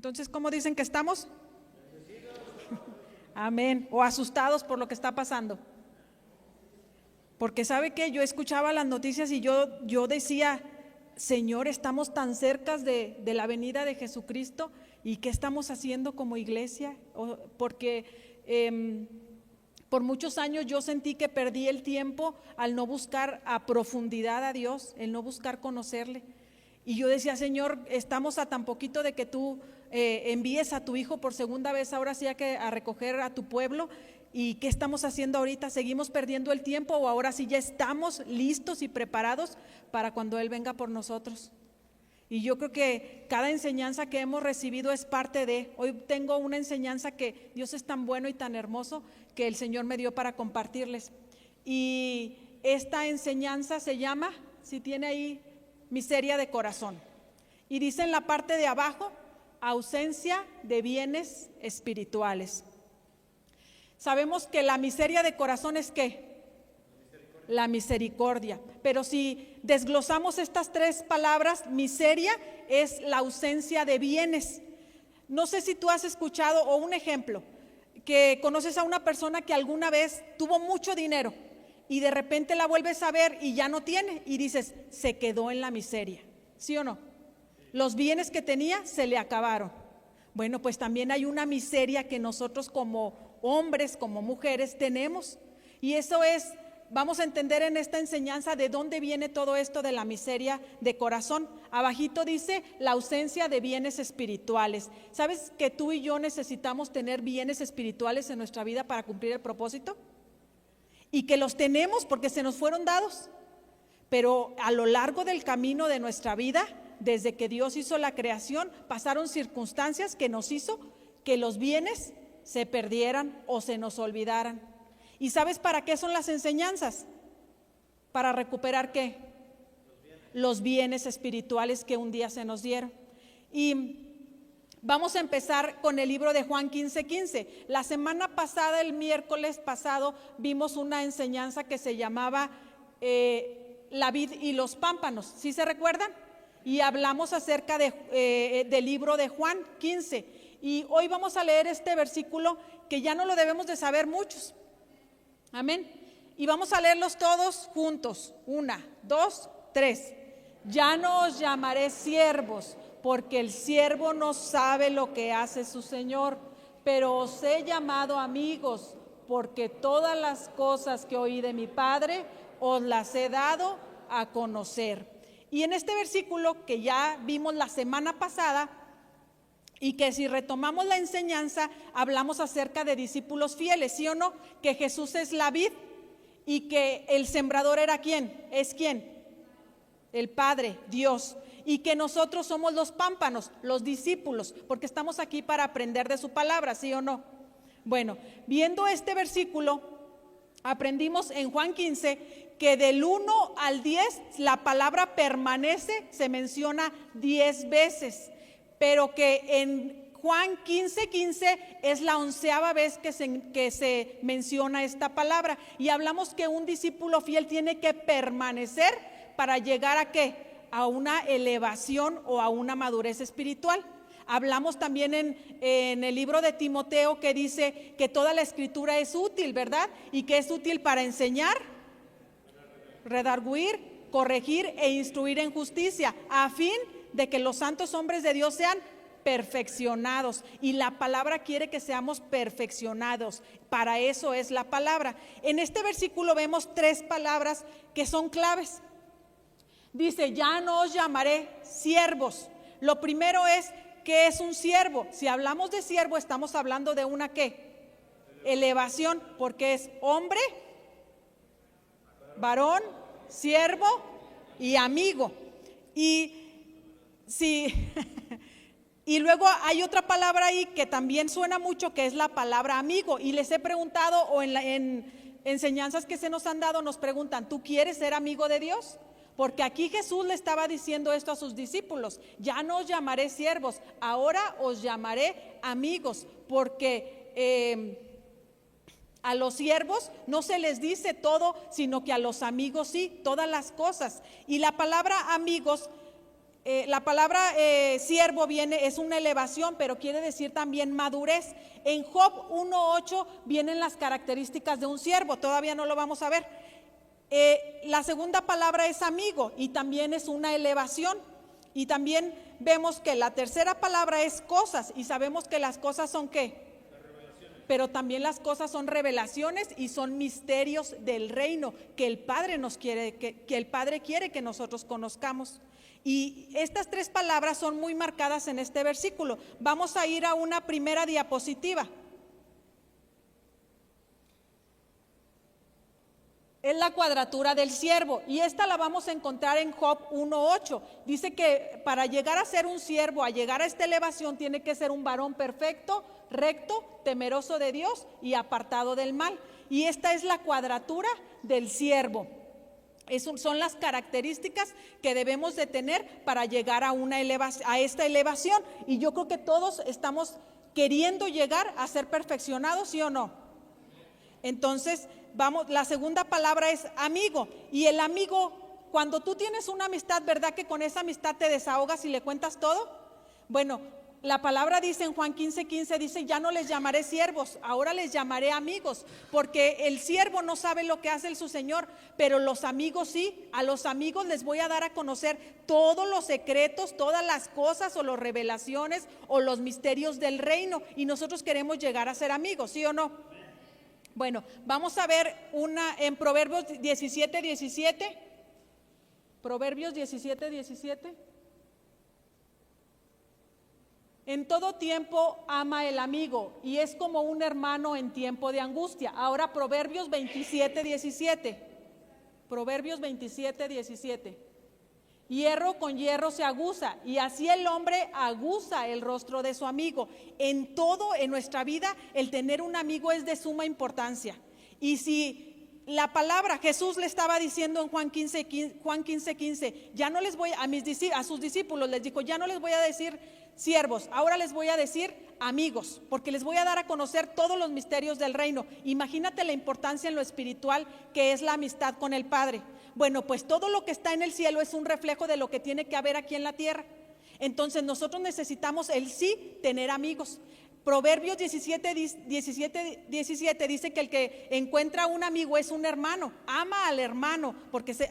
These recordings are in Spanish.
Entonces, ¿cómo dicen que estamos? Amén. O asustados por lo que está pasando. Porque ¿sabe qué? Yo escuchaba las noticias y yo decía, Señor, estamos tan cerca de la venida de Jesucristo, ¿y qué estamos haciendo como iglesia? Porque por muchos años yo sentí que perdí el tiempo al no buscar a profundidad a Dios, el no buscar conocerle. Y yo decía, Señor, estamos a tan poquito de que tú envíes a tu Hijo por segunda vez, ahora sí a recoger a tu pueblo. ¿Y qué estamos haciendo ahorita? ¿Seguimos perdiendo el tiempo o ahora sí ya estamos listos y preparados para cuando Él venga por nosotros? Y yo creo que cada enseñanza que hemos recibido es parte de. Hoy tengo una enseñanza que Dios es tan bueno y tan hermoso que el Señor me dio para compartirles. Y esta enseñanza se llama, si tiene ahí, miseria de corazón. Y dice en la parte de abajo, ausencia de bienes espirituales. Sabemos que la miseria de corazón es ¿qué? La misericordia. Pero si desglosamos estas tres palabras, miseria es la ausencia de bienes. No sé si tú has escuchado, o un ejemplo, que conoces a una persona que alguna vez tuvo mucho dinero y de repente la vuelves a ver y ya no tiene, y dices, se quedó en la miseria, ¿sí o no? Los bienes que tenía se le acabaron. Bueno, pues también hay una miseria que nosotros como hombres, como mujeres tenemos, y eso es, vamos a entender en esta enseñanza de dónde viene todo esto de la miseria de corazón. Abajito dice la ausencia de bienes espirituales. ¿Sabes que tú y yo necesitamos tener bienes espirituales en nuestra vida para cumplir el propósito? Y que los tenemos porque se nos fueron dados, pero a lo largo del camino de nuestra vida, desde que Dios hizo la creación, pasaron circunstancias que nos hizo que los bienes se perdieran o se nos olvidaran. ¿Y sabes para qué son las enseñanzas? Para recuperar ¿qué? Los bienes espirituales que un día se nos dieron. Y vamos a empezar con el libro de Juan 15:15. La semana pasada, el miércoles pasado, vimos una enseñanza que se llamaba la vid y los pámpanos. ¿Sí se recuerdan? Y hablamos acerca del libro de Juan 15. Y hoy vamos a leer este versículo que ya no lo debemos de saber muchos. Amén. Y vamos a leerlos todos juntos. 1, 2, 3. Ya no os llamaré siervos, porque el siervo no sabe lo que hace su Señor, pero os he llamado amigos, porque todas las cosas que oí de mi Padre os las he dado a conocer. Y en este versículo que ya vimos la semana pasada, y que si retomamos la enseñanza, hablamos acerca de discípulos fieles, ¿sí o no? Que Jesús es la vid y que el sembrador era ¿quién? ¿Es quién? El Padre, Dios. Y que nosotros somos los pámpanos, los discípulos, porque estamos aquí para aprender de su palabra, ¿sí o no? Bueno, viendo este versículo, aprendimos en Juan 15 que del 1 al 10 la palabra permanece, se menciona 10 veces. Pero que en Juan 15:15 es la 11ª vez que se menciona esta palabra. Y hablamos que un discípulo fiel tiene que permanecer para llegar ¿a qué? A una elevación o a una madurez espiritual. Hablamos también en el libro de Timoteo que dice que toda la escritura es útil, ¿verdad? Y que es útil para enseñar, redarguir, corregir e instruir en justicia, a fin de que los santos hombres de Dios sean perfeccionados. Y la palabra quiere que seamos perfeccionados. Para eso es la palabra. En este versículo vemos 3 palabras que son claves. Dice, ya no os llamaré siervos. Lo primero es, ¿qué es un siervo? Si hablamos de siervo, estamos hablando de una ¿qué? Elevación, porque es hombre, varón, siervo y amigo. Y sí, y luego hay otra palabra ahí que también suena mucho, que es la palabra amigo. Y les he preguntado, o en enseñanzas que se nos han dado, nos preguntan, ¿tú quieres ser amigo de Dios? Porque aquí Jesús le estaba diciendo esto a sus discípulos, ya no os llamaré siervos, ahora os llamaré amigos, porque a los siervos no se les dice todo, sino que a los amigos sí, todas las cosas. Y la palabra amigos La palabra siervo es una elevación, pero quiere decir también madurez. En Job 1:8 vienen las características de un siervo, todavía no lo vamos a ver. La segunda palabra es amigo y también es una elevación. Y también vemos que la tercera palabra es cosas, y sabemos que las cosas son ¿qué? Pero también las cosas son revelaciones y son misterios del reino que el Padre nos quiere, que el Padre quiere que nosotros conozcamos. Y estas tres palabras son muy marcadas en este versículo. Vamos a ir a una primera diapositiva. Es la cuadratura del siervo, y esta la vamos a encontrar en Job 1:8. Dice que para llegar a ser un siervo, a llegar a esta elevación, tiene que ser un varón perfecto, recto, temeroso de Dios y apartado del mal. Y esta es la cuadratura del siervo. Son las características que debemos de tener para llegar a esta elevación. Y yo creo que todos estamos queriendo llegar a ser perfeccionados, ¿sí o no? Entonces, vamos, la segunda palabra es amigo. Y el amigo, cuando tú tienes una amistad, ¿verdad que con esa amistad te desahogas y le cuentas todo? Bueno, la palabra dice en Juan 15:15, dice, ya no les llamaré siervos, ahora les llamaré amigos, porque el siervo no sabe lo que hace su señor, pero los amigos sí. A los amigos les voy a dar a conocer todos los secretos, todas las cosas o las revelaciones o los misterios del reino, y nosotros queremos llegar a ser amigos, ¿sí o no? Bueno, vamos a ver una en Proverbios 17:17. Proverbios 17:17. En todo tiempo ama el amigo y es como un hermano en tiempo de angustia. Ahora Proverbios 27:17. Proverbios 27:17. Hierro con hierro se aguza, y así el hombre aguza el rostro de su amigo. En todo, en nuestra vida, el tener un amigo es de suma importancia. Y si la palabra, Jesús le estaba diciendo en Juan 15:15, ya no les voy a sus discípulos les dijo, ya no les voy a decir siervos, ahora les voy a decir amigos, porque les voy a dar a conocer todos los misterios del reino. Imagínate la importancia en lo espiritual que es la amistad con el Padre. Bueno, pues todo lo que está en el cielo es un reflejo de lo que tiene que haber aquí en la tierra. Entonces nosotros necesitamos tener amigos. Proverbios 17:17 dice que el que encuentra un amigo es un hermano. Ama al hermano,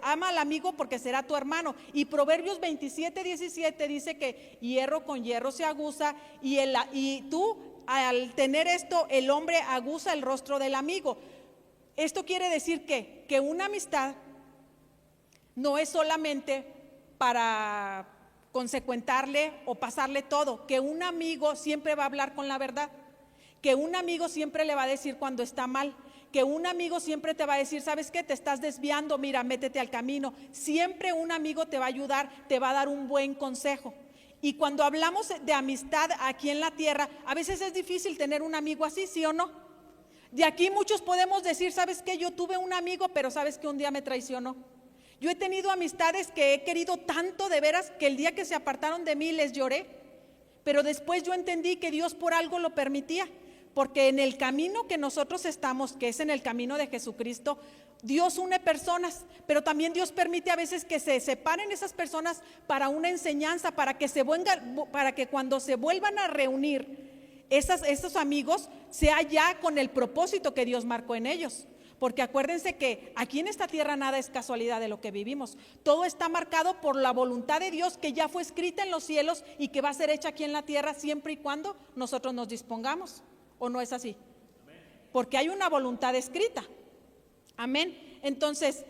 ama al amigo porque será tu hermano. Y Proverbios 27:17 dice que hierro con hierro se aguza, y tú, al tener esto, el hombre aguza el rostro del amigo. Esto quiere decir que una amistad no es solamente para consecuentarle o pasarle todo, que un amigo siempre va a hablar con la verdad, que un amigo siempre le va a decir cuando está mal, que un amigo siempre te va a decir, ¿sabes qué? Te estás desviando, mira, métete al camino. Siempre un amigo te va a ayudar, te va a dar un buen consejo. Y cuando hablamos de amistad aquí en la tierra, a veces es difícil tener un amigo así, ¿sí o no? De aquí muchos podemos decir, ¿sabes qué? Yo tuve un amigo, pero ¿sabes qué? Un día me traicionó. Yo he tenido amistades que he querido tanto, de veras, que el día que se apartaron de mí les lloré, pero después yo entendí que Dios por algo lo permitía, porque en el camino que nosotros estamos, que es en el camino de Jesucristo, Dios une personas, pero también Dios permite a veces que se separen esas personas para una enseñanza, para que cuando se vuelvan a reunir esos amigos, sea ya con el propósito que Dios marcó en ellos. Porque acuérdense que aquí en esta tierra nada es casualidad de lo que vivimos. Todo está marcado por la voluntad de Dios que ya fue escrita en los cielos y que va a ser hecha aquí en la tierra siempre y cuando nosotros nos dispongamos. ¿O no es así? Porque hay una voluntad escrita. Amén. Entonces,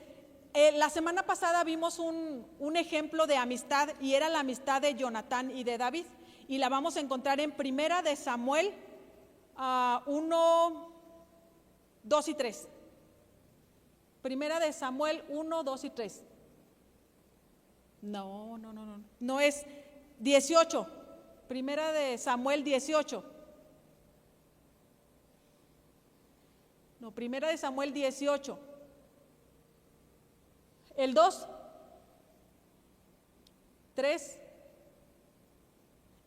la semana pasada vimos un ejemplo de amistad, y era la amistad de Jonatán y de David. Y la vamos a encontrar en Primera de Samuel 1, 2 y 3. Primera de Samuel 1, 2 y 3. No es 18. Primera de Samuel 18. No, Primera de Samuel 18. El 2. 3.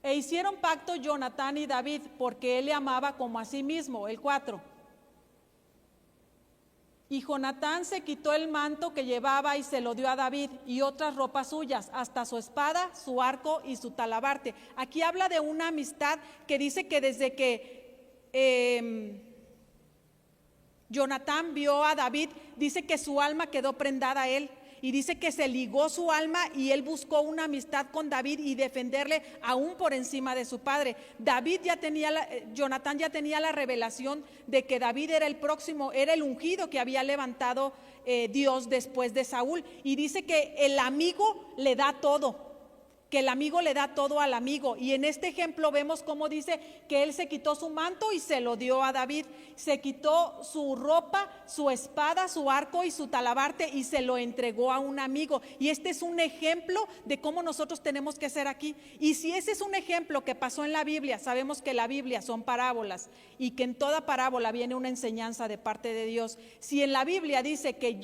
E hicieron pacto Jonatán y David porque él le amaba como a sí mismo. El 4. Y Jonatán se quitó el manto que llevaba y se lo dio a David y otras ropas suyas, hasta su espada, su arco y su talabarte. Aquí habla de una amistad que dice que desde que Jonatán vio a David, dice que su alma quedó prendada a él. Y dice que se ligó su alma y él buscó una amistad con David y defenderle aún por encima de su padre. Jonatán ya tenía la revelación de que David era el próximo, era el ungido que había levantado Dios después de Saúl. Y dice que el amigo le da todo. Que el amigo le da todo al amigo. Y en este ejemplo vemos cómo dice que él se quitó su manto y se lo dio a David. Se quitó su ropa, su espada, su arco y su talabarte y se lo entregó a un amigo. Y este es un ejemplo de cómo nosotros tenemos que ser aquí. Y si ese es un ejemplo que pasó en la Biblia, sabemos que la Biblia son parábolas y que en toda parábola viene una enseñanza de parte de Dios. Si en la Biblia dice que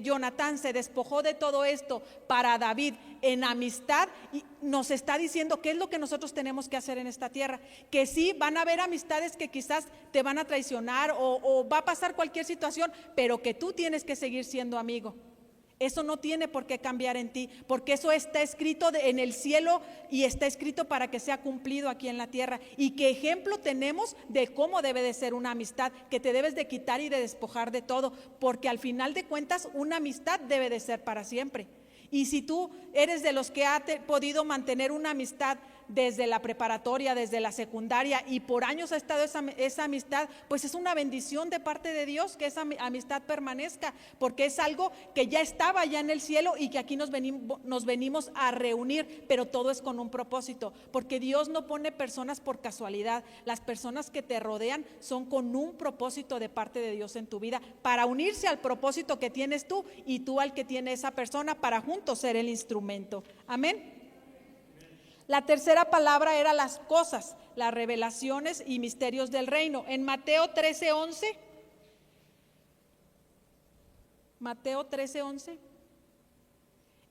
Jonatán se despojó de todo esto para David en amistad, y nos está diciendo qué es lo que nosotros tenemos que hacer en esta tierra, que sí van a haber amistades que quizás te van a traicionar o va a pasar cualquier situación, pero que tú tienes que seguir siendo amigo. Eso no tiene por qué cambiar en ti, porque eso está escrito en el cielo y está escrito para que sea cumplido aquí en la tierra. Y qué ejemplo tenemos de cómo debe de ser una amistad, que te debes de quitar y de despojar de todo, porque al final de cuentas una amistad debe de ser para siempre. Y si tú eres de los que ha podido mantener una amistad desde la preparatoria, desde la secundaria y por años ha estado esa amistad, pues es una bendición de parte de Dios que esa amistad permanezca, porque es algo que ya estaba ya en el cielo y que aquí nos venimos a reunir, pero todo es con un propósito, porque Dios no pone personas por casualidad. Las personas que te rodean son con un propósito de parte de Dios en tu vida, para unirse al propósito que tienes tú y tú al que tiene esa persona, para juntos ser el instrumento. Amén. La tercera palabra era las cosas, las revelaciones y misterios del reino. En Mateo 13:11,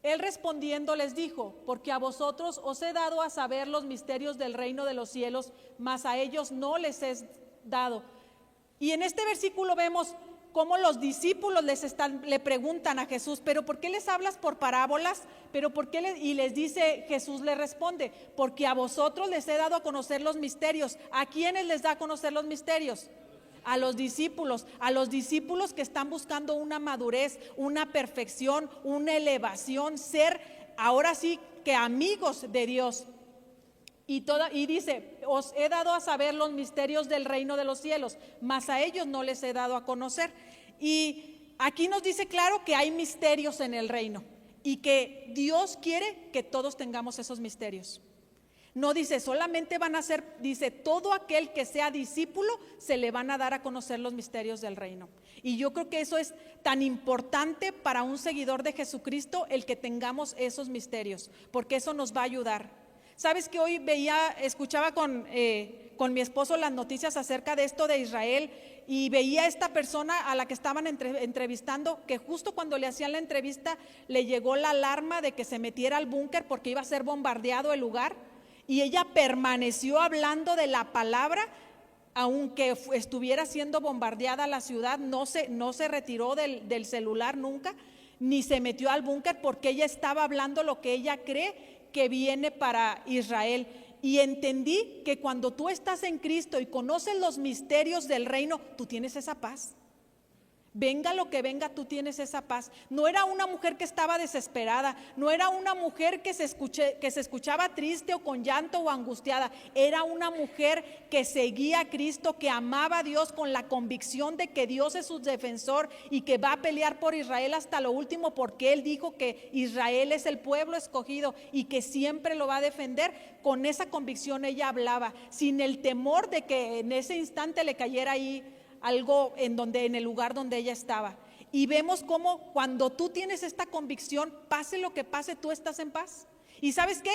él respondiendo les dijo: porque a vosotros os he dado a saber los misterios del reino de los cielos, mas a ellos no les es dado. Y en este versículo vemos cómo los discípulos le preguntan a Jesús: ¿pero por qué les hablas por parábolas? ¿Pero por qué? Y les dice, Jesús le responde: porque a vosotros les he dado a conocer los misterios. ¿A quiénes les da a conocer los misterios? A los discípulos que están buscando una madurez, una perfección, una elevación, ser ahora sí que amigos de Dios. Y dice: os he dado a saber los misterios del reino de los cielos, mas a ellos no les he dado a conocer. Y aquí nos dice claro que hay misterios en el reino y que Dios quiere que todos tengamos esos misterios. No dice solamente van a ser, dice todo aquel que sea discípulo se le van a dar a conocer los misterios del reino. Y yo creo que eso es tan importante para un seguidor de Jesucristo, el que tengamos esos misterios, porque eso nos va a ayudar. Sabes que hoy escuchaba con mi esposo las noticias acerca de esto de Israel, y veía a esta persona a la que estaban entrevistando, que justo cuando le hacían la entrevista le llegó la alarma de que se metiera al búnker porque iba a ser bombardeado el lugar, y ella permaneció hablando de la palabra, aunque estuviera siendo bombardeada la ciudad. No se retiró del celular nunca, ni se metió al búnker, porque ella estaba hablando lo que ella cree que viene para Israel. Y entendí que cuando tú estás en Cristo y conoces los misterios del reino, tú tienes esa paz. Venga lo que venga, tú tienes esa paz. No era una mujer que estaba desesperada, no era una mujer que se escuchaba triste o con llanto o angustiada. Era una mujer que seguía a Cristo, que amaba a Dios con la convicción de que Dios es su defensor y que va a pelear por Israel hasta lo último, porque Él dijo que Israel es el pueblo escogido y que siempre lo va a defender. Con esa convicción ella hablaba, sin el temor de que en ese instante le cayera ahí algo en el lugar donde ella estaba. Y vemos cómo cuando tú tienes esta convicción, pase lo que pase, tú estás en paz. Y ¿sabes qué?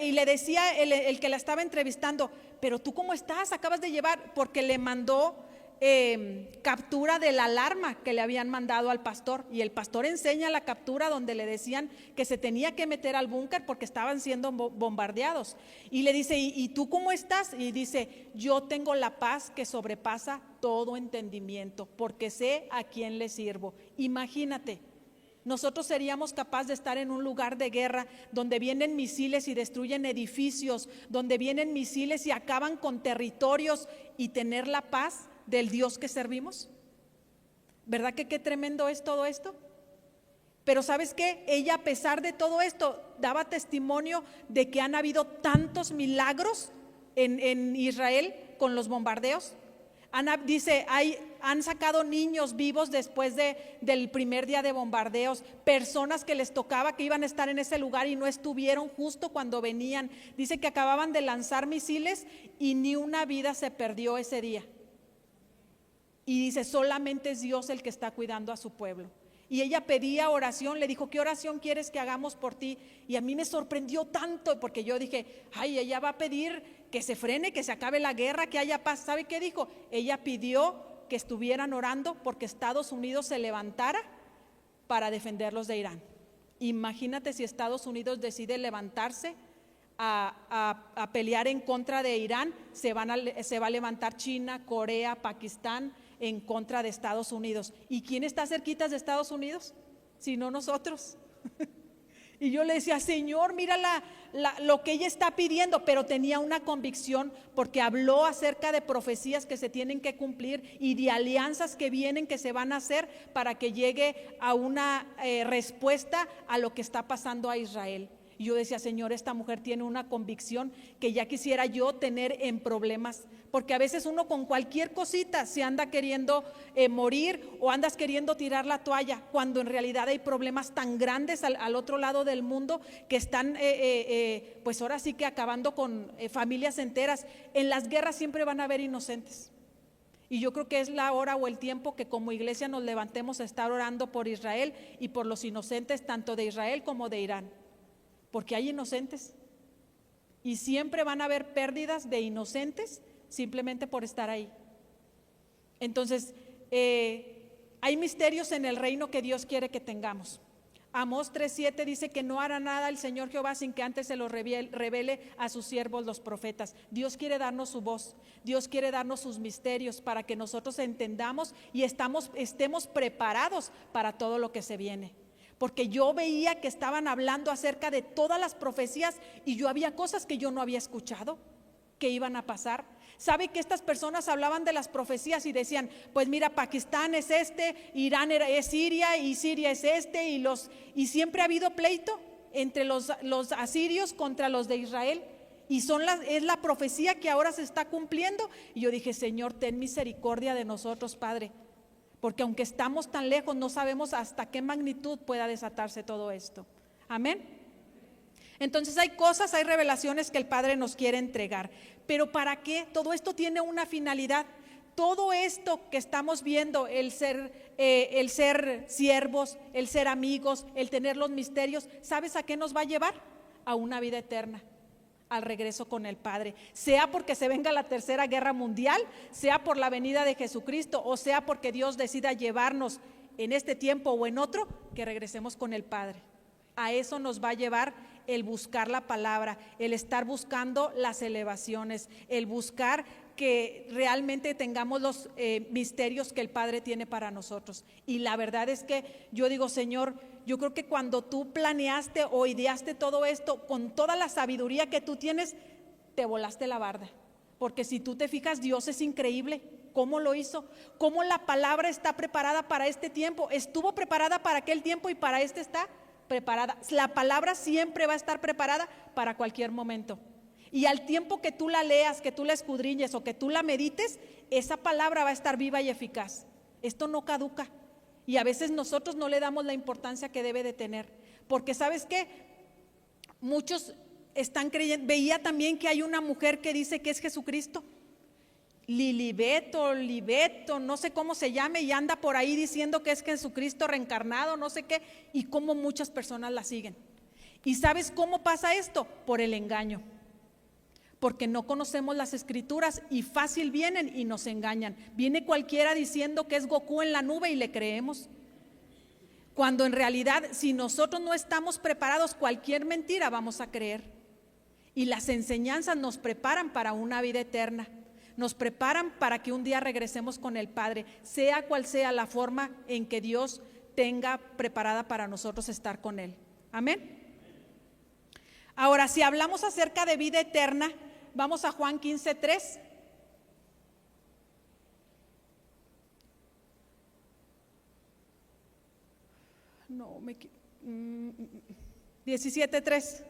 Y le decía el que la estaba entrevistando: pero tú ¿cómo estás? Acabas de llevar, porque le mandó captura de la alarma que le habían mandado al pastor, y el pastor enseña la captura donde le decían que se tenía que meter al búnker porque estaban siendo bombardeados, y le dice, ¿y tú cómo estás? Y dice, yo tengo la paz que sobrepasa todo entendimiento, porque sé a quién le sirvo. Imagínate, nosotros seríamos capaces de estar en un lugar de guerra donde vienen misiles y destruyen edificios, donde vienen misiles y acaban con territorios, y tener la paz del Dios que servimos. ¿Verdad que qué tremendo es todo esto? Pero ¿sabes qué? Ella, a pesar de todo esto, daba testimonio de que han habido tantos milagros en Israel con los bombardeos. Dice, han sacado niños vivos después del primer día de bombardeos, personas que les tocaba que iban a estar en ese lugar y no estuvieron justo cuando venían. Dice que acababan de lanzar misiles y ni una vida se perdió ese día. Y dice, solamente es Dios el que está cuidando a su pueblo. Y ella pedía oración, le dijo, ¿qué oración quieres que hagamos por ti? Y a mí me sorprendió tanto, porque yo dije, ay, ella va a pedir que se frene, que se acabe la guerra, que haya paz. ¿Sabe qué dijo? Ella pidió que estuvieran orando porque Estados Unidos se levantara para defenderlos de Irán. Imagínate si Estados Unidos decide levantarse a pelear en contra de Irán, se va a levantar China, Corea, Pakistán en contra de Estados Unidos. ¿Y quién está cerquitas de Estados Unidos? Sino nosotros. Y yo le decía, Señor, mira lo que ella está pidiendo, pero tenía una convicción porque habló acerca de profecías que se tienen que cumplir y de alianzas que vienen, que se van a hacer para que llegue a una respuesta a lo que está pasando a Israel. Y yo decía, Señor, esta mujer tiene una convicción que ya quisiera yo tener en problemas, porque a veces uno con cualquier cosita se anda queriendo morir o andas queriendo tirar la toalla, cuando en realidad hay problemas tan grandes al otro lado del mundo que están pues ahora sí que acabando con familias enteras. En las guerras siempre van a haber inocentes. Y yo creo que es la hora o el tiempo que como iglesia nos levantemos a estar orando por Israel y por los inocentes tanto de Israel como de Irán. Porque hay inocentes y siempre van a haber pérdidas de inocentes simplemente por estar ahí. Entonces, hay misterios en el reino que Dios quiere que tengamos. Amós 3:7 dice que no hará nada el Señor Jehová sin que antes se lo revele a sus siervos los profetas. Dios quiere darnos su voz, Dios quiere darnos sus misterios para que nosotros entendamos y estemos preparados para todo lo que se viene. Porque yo veía que estaban hablando acerca de todas las profecías y yo había cosas que yo no había escuchado que iban a pasar. ¿Sabe que estas personas hablaban de las profecías y decían, pues mira, Pakistán es Irán es Siria y Siria es y siempre ha habido pleito entre los asirios contra los de Israel? Y es la profecía que ahora se está cumpliendo. Y yo dije, Señor, ten misericordia de nosotros, Padre. Porque aunque estamos tan lejos, no sabemos hasta qué magnitud pueda desatarse todo esto. Amén. Entonces hay revelaciones que el Padre nos quiere entregar. Pero ¿para qué? Todo esto tiene una finalidad. Todo esto que estamos viendo, el ser siervos, el ser amigos, el tener los misterios, ¿sabes a qué nos va a llevar? A una vida eterna, al regreso con el Padre, sea porque se venga la tercera guerra mundial, sea por la venida de Jesucristo, o sea porque Dios decida llevarnos en este tiempo o en otro, que regresemos con el Padre. A eso nos va a llevar el buscar la palabra, el estar buscando las elevaciones, el buscar que realmente tengamos los misterios que el Padre tiene para nosotros. Y la verdad es que yo digo, Señor, yo creo que cuando tú planeaste o ideaste todo esto con toda la sabiduría que tú tienes, te volaste la barda. Porque si tú te fijas, Dios es increíble. ¿Cómo lo hizo? ¿Cómo la palabra está preparada para este tiempo? Estuvo preparada para aquel tiempo y para este está preparada. La palabra siempre va a estar preparada para cualquier momento. Y al tiempo que tú la leas, que tú la escudriñes o que tú la medites, esa palabra va a estar viva y eficaz. Esto no caduca. Y a veces nosotros no le damos la importancia que debe de tener. Porque ¿sabes qué? Muchos están creyendo. Veía también que hay una mujer que dice que es Jesucristo. Lilibeto, no sé cómo se llame, y anda por ahí diciendo que es Jesucristo reencarnado, no sé qué, y cómo muchas personas la siguen. ¿Y sabes cómo pasa esto? Por el engaño. porque no conocemos las escrituras y fácil vienen y nos engañan. Viene cualquiera diciendo que es Goku en la nube y le creemos. Cuando en realidad, si nosotros no estamos preparados, cualquier mentira vamos a creer. Y las enseñanzas nos preparan para una vida eterna. Nos preparan para que un día regresemos con el Padre, sea cual sea la forma en que Dios tenga preparada para nosotros estar con Él. Amén. Ahora, si hablamos acerca de vida eterna, vamos a Juan 15:3. No, 17:3.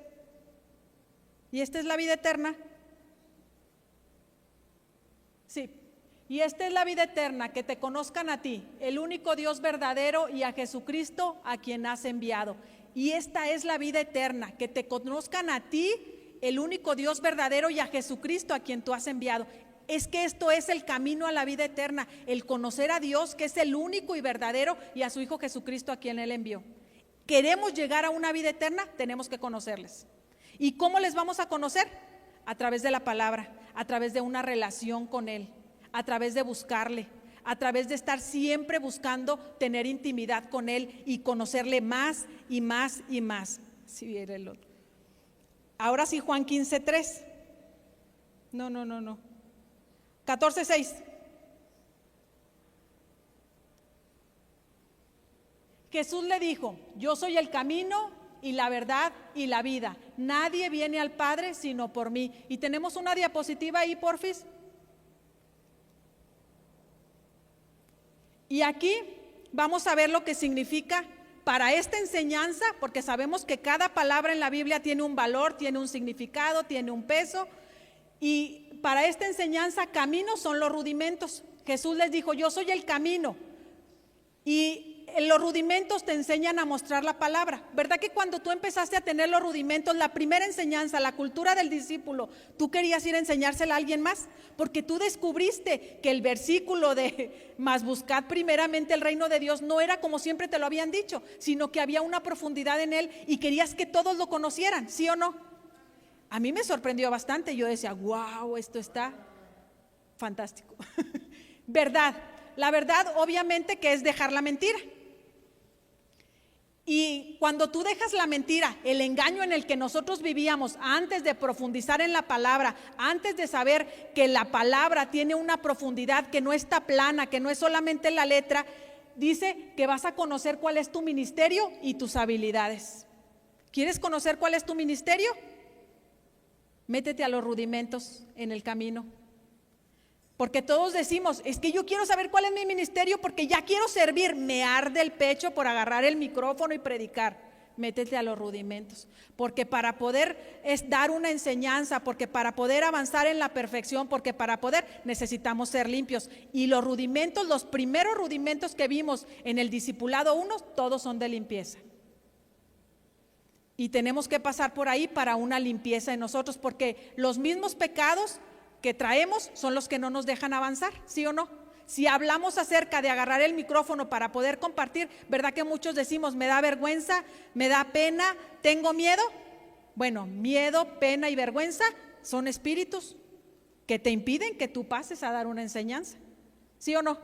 ¿Y esta es la vida eterna? Sí. Y esta es la vida eterna, que te conozcan a ti, el único Dios verdadero, y a Jesucristo, a quien has enviado. Y esta es la vida eterna, que te conozcan a ti, el único Dios verdadero, y a Jesucristo, a quien tú has enviado. Es que esto es el camino a la vida eterna, el conocer a Dios, que es el único y verdadero, y a su Hijo Jesucristo, a quien Él envió. ¿Queremos llegar a una vida eterna? Tenemos que conocerles. ¿Y cómo les vamos a conocer? A través de la palabra, a través de una relación con Él, a través de buscarle, a través de estar siempre buscando tener intimidad con Él y conocerle más y más y más. Si viera el otro. Ahora sí, Juan 15:3. No. 14:6. Jesús le dijo: yo soy el camino y la verdad y la vida. Nadie viene al Padre sino por mí. Y tenemos una diapositiva ahí, porfis. Y aquí vamos a ver lo que significa para esta enseñanza, porque sabemos que cada palabra en la Biblia tiene un valor, tiene un significado, tiene un peso. Y para esta enseñanza, caminos son los rudimentos. Jesús les dijo: yo soy el camino. Y los rudimentos te enseñan a mostrar la palabra. ¿Verdad que cuando tú empezaste a tener los rudimentos, la primera enseñanza, la cultura del discípulo, tú querías ir a enseñársela a alguien más? Porque tú descubriste que el versículo de "mas buscad primeramente el reino de Dios" no era como siempre te lo habían dicho, sino que había una profundidad en él y querías que todos lo conocieran, ¿sí o no? A mí me sorprendió bastante. Yo decía: wow, esto está fantástico. Verdad. La verdad, obviamente, que es dejar la mentira. Y cuando tú dejas la mentira, el engaño en el que nosotros vivíamos antes de profundizar en la palabra, antes de saber que la palabra tiene una profundidad, que no está plana, que no es solamente la letra, dice que vas a conocer cuál es tu ministerio y tus habilidades. ¿Quieres conocer cuál es tu ministerio? Métete a los rudimentos en el camino. Porque todos decimos: es que yo quiero saber cuál es mi ministerio porque ya quiero servir. Me arde el pecho por agarrar el micrófono y predicar. Métete a los rudimentos. Porque para poder dar una enseñanza, porque para poder avanzar en la perfección, porque para poder necesitamos ser limpios. Y los rudimentos, los primeros rudimentos que vimos en el discipulado 1, todos son de limpieza. Y tenemos que pasar por ahí para una limpieza en nosotros, porque los mismos pecados que traemos son los que no nos dejan avanzar, ¿sí o no? Si hablamos acerca de agarrar el micrófono para poder compartir, ¿verdad que muchos decimos: me da vergüenza, me da pena, tengo miedo? Bueno, miedo, pena y vergüenza son espíritus que te impiden que tú pases a dar una enseñanza, ¿sí o no?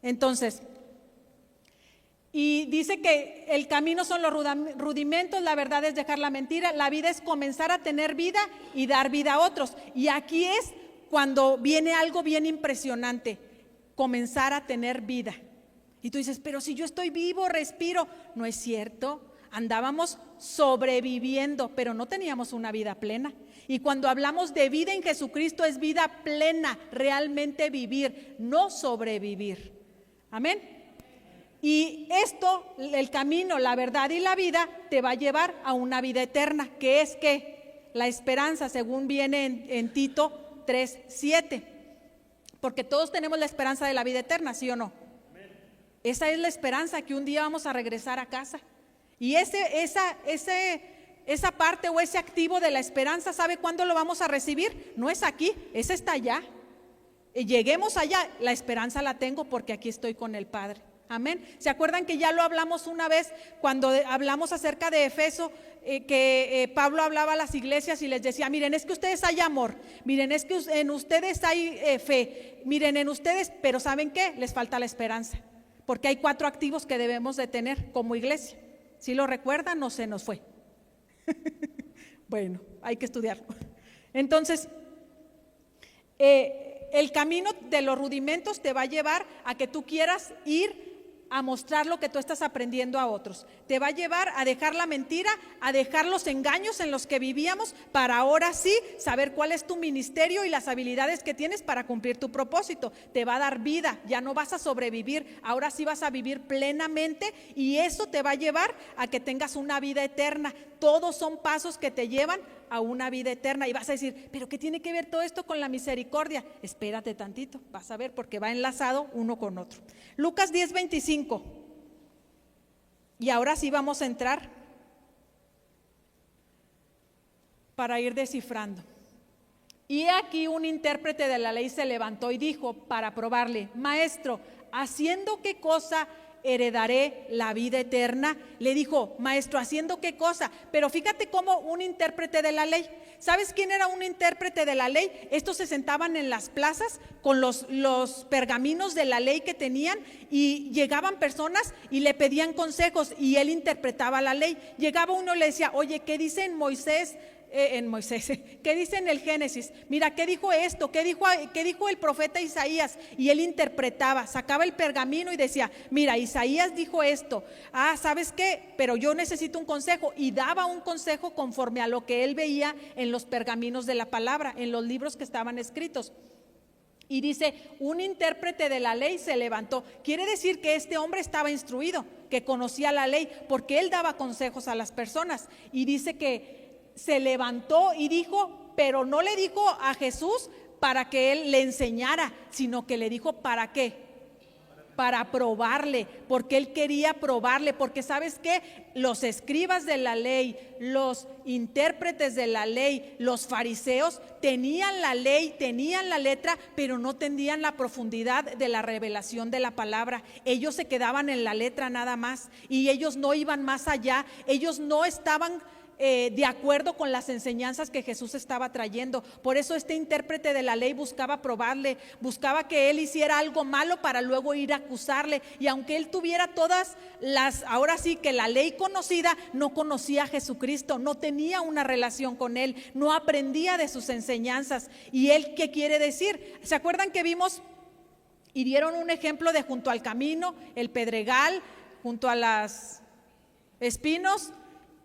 Entonces, y dice que el camino son los rudimentos, la verdad es dejar la mentira, la vida es comenzar a tener vida y dar vida a otros. Y aquí es cuando viene algo bien impresionante: comenzar a tener vida. Y tú dices: pero si yo estoy vivo, respiro. No es cierto, andábamos sobreviviendo, pero no teníamos una vida plena. Y cuando hablamos de vida en Jesucristo, es vida plena, realmente vivir, no sobrevivir. Amén. Y esto, el camino, la verdad y la vida, te va a llevar a una vida eterna, que es que la esperanza, según viene en Tito 3:7. Porque todos tenemos la esperanza de la vida eterna, ¿sí o no? Esa es la esperanza, que un día vamos a regresar a casa. Y esa parte o ese activo de la esperanza, ¿sabe cuándo lo vamos a recibir? No es aquí, está allá. Y lleguemos allá, la esperanza la tengo porque aquí estoy con el Padre. Amén. ¿Se acuerdan que ya lo hablamos una vez cuando hablamos acerca de Efeso? Que Pablo hablaba a las iglesias y les decía, miren, es que ustedes hay amor, miren, es que en ustedes hay fe, miren, en ustedes, pero ¿saben qué? Les falta la esperanza, porque hay 4 activos que debemos de tener como iglesia. ¿Sí lo recuerdan o se nos fue? Bueno, hay que estudiarlo. Entonces, el camino de los rudimentos te va a llevar a que tú quieras ir a mostrar lo que tú estás aprendiendo a otros. Te va a llevar a dejar la mentira, a dejar los engaños en los que vivíamos, para ahora sí saber cuál es tu ministerio y las habilidades que tienes para cumplir tu propósito. Te va a dar vida, ya no vas a sobrevivir, ahora sí vas a vivir plenamente, y eso te va a llevar a que tengas una vida eterna. Todos son pasos que te llevan a una vida eterna. Y vas a decir, ¿pero qué tiene que ver todo esto con la misericordia? Espérate tantito, vas a ver, porque va enlazado uno con otro. Lucas 10:25. Y ahora sí vamos a entrar para ir descifrando. Y aquí un intérprete de la ley se levantó y dijo, para probarle, maestro, ¿haciendo qué cosa heredaré la vida eterna? Le dijo, maestro, ¿haciendo qué cosa? Pero fíjate cómo un intérprete de la ley. ¿Sabes quién era un intérprete de la ley? Estos se sentaban en las plazas con los pergaminos de la ley que tenían, y llegaban personas y le pedían consejos y él interpretaba la ley. Llegaba uno y le decía, oye, ¿qué dice en Moisés? ¿Qué dice en el Génesis? Mira, ¿qué dijo esto? ¿Qué dijo el profeta Isaías? Y él interpretaba, sacaba el pergamino y decía, mira, Isaías dijo esto. Ah, ¿sabes qué? Pero yo necesito un consejo, y daba un consejo conforme a lo que él veía en los pergaminos de la palabra, en los libros que estaban escritos. Y dice, un intérprete de la ley se levantó. Quiere decir que este hombre estaba instruido, que conocía la ley, porque él daba consejos a las personas. Y dice que se levantó y dijo, pero no le dijo a Jesús para que él le enseñara, sino que le dijo, ¿para qué? Para probarle, porque él quería probarle, porque ¿sabes qué? Los escribas de la ley, los intérpretes de la ley, los fariseos tenían la ley, tenían la letra, pero no tenían la profundidad de la revelación de la palabra. Ellos se quedaban en la letra nada más, y ellos no iban más allá, ellos no estaban de acuerdo con las enseñanzas que Jesús estaba trayendo. Por eso este intérprete de la ley buscaba probarle, buscaba que él hiciera algo malo para luego ir a acusarle. Y aunque él tuviera todas las, ahora sí que la ley conocida, no conocía a Jesucristo, no tenía una relación con él, no aprendía de sus enseñanzas. ¿Y él qué quiere decir? ¿Se acuerdan que vimos y dieron un ejemplo de junto al camino, el pedregal, junto a las espinos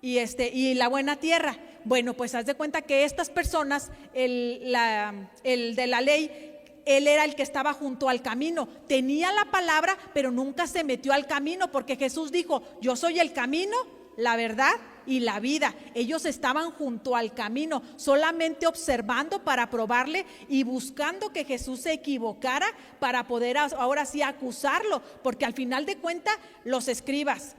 y la buena tierra? Bueno, pues haz de cuenta que estas personas, el de la ley, él era el que estaba junto al camino, tenía la palabra, pero nunca se metió al camino, porque Jesús dijo, yo soy el camino, la verdad y la vida. Ellos estaban junto al camino, solamente observando para probarle y buscando que Jesús se equivocara para poder ahora sí acusarlo, porque al final de cuentas los escribas,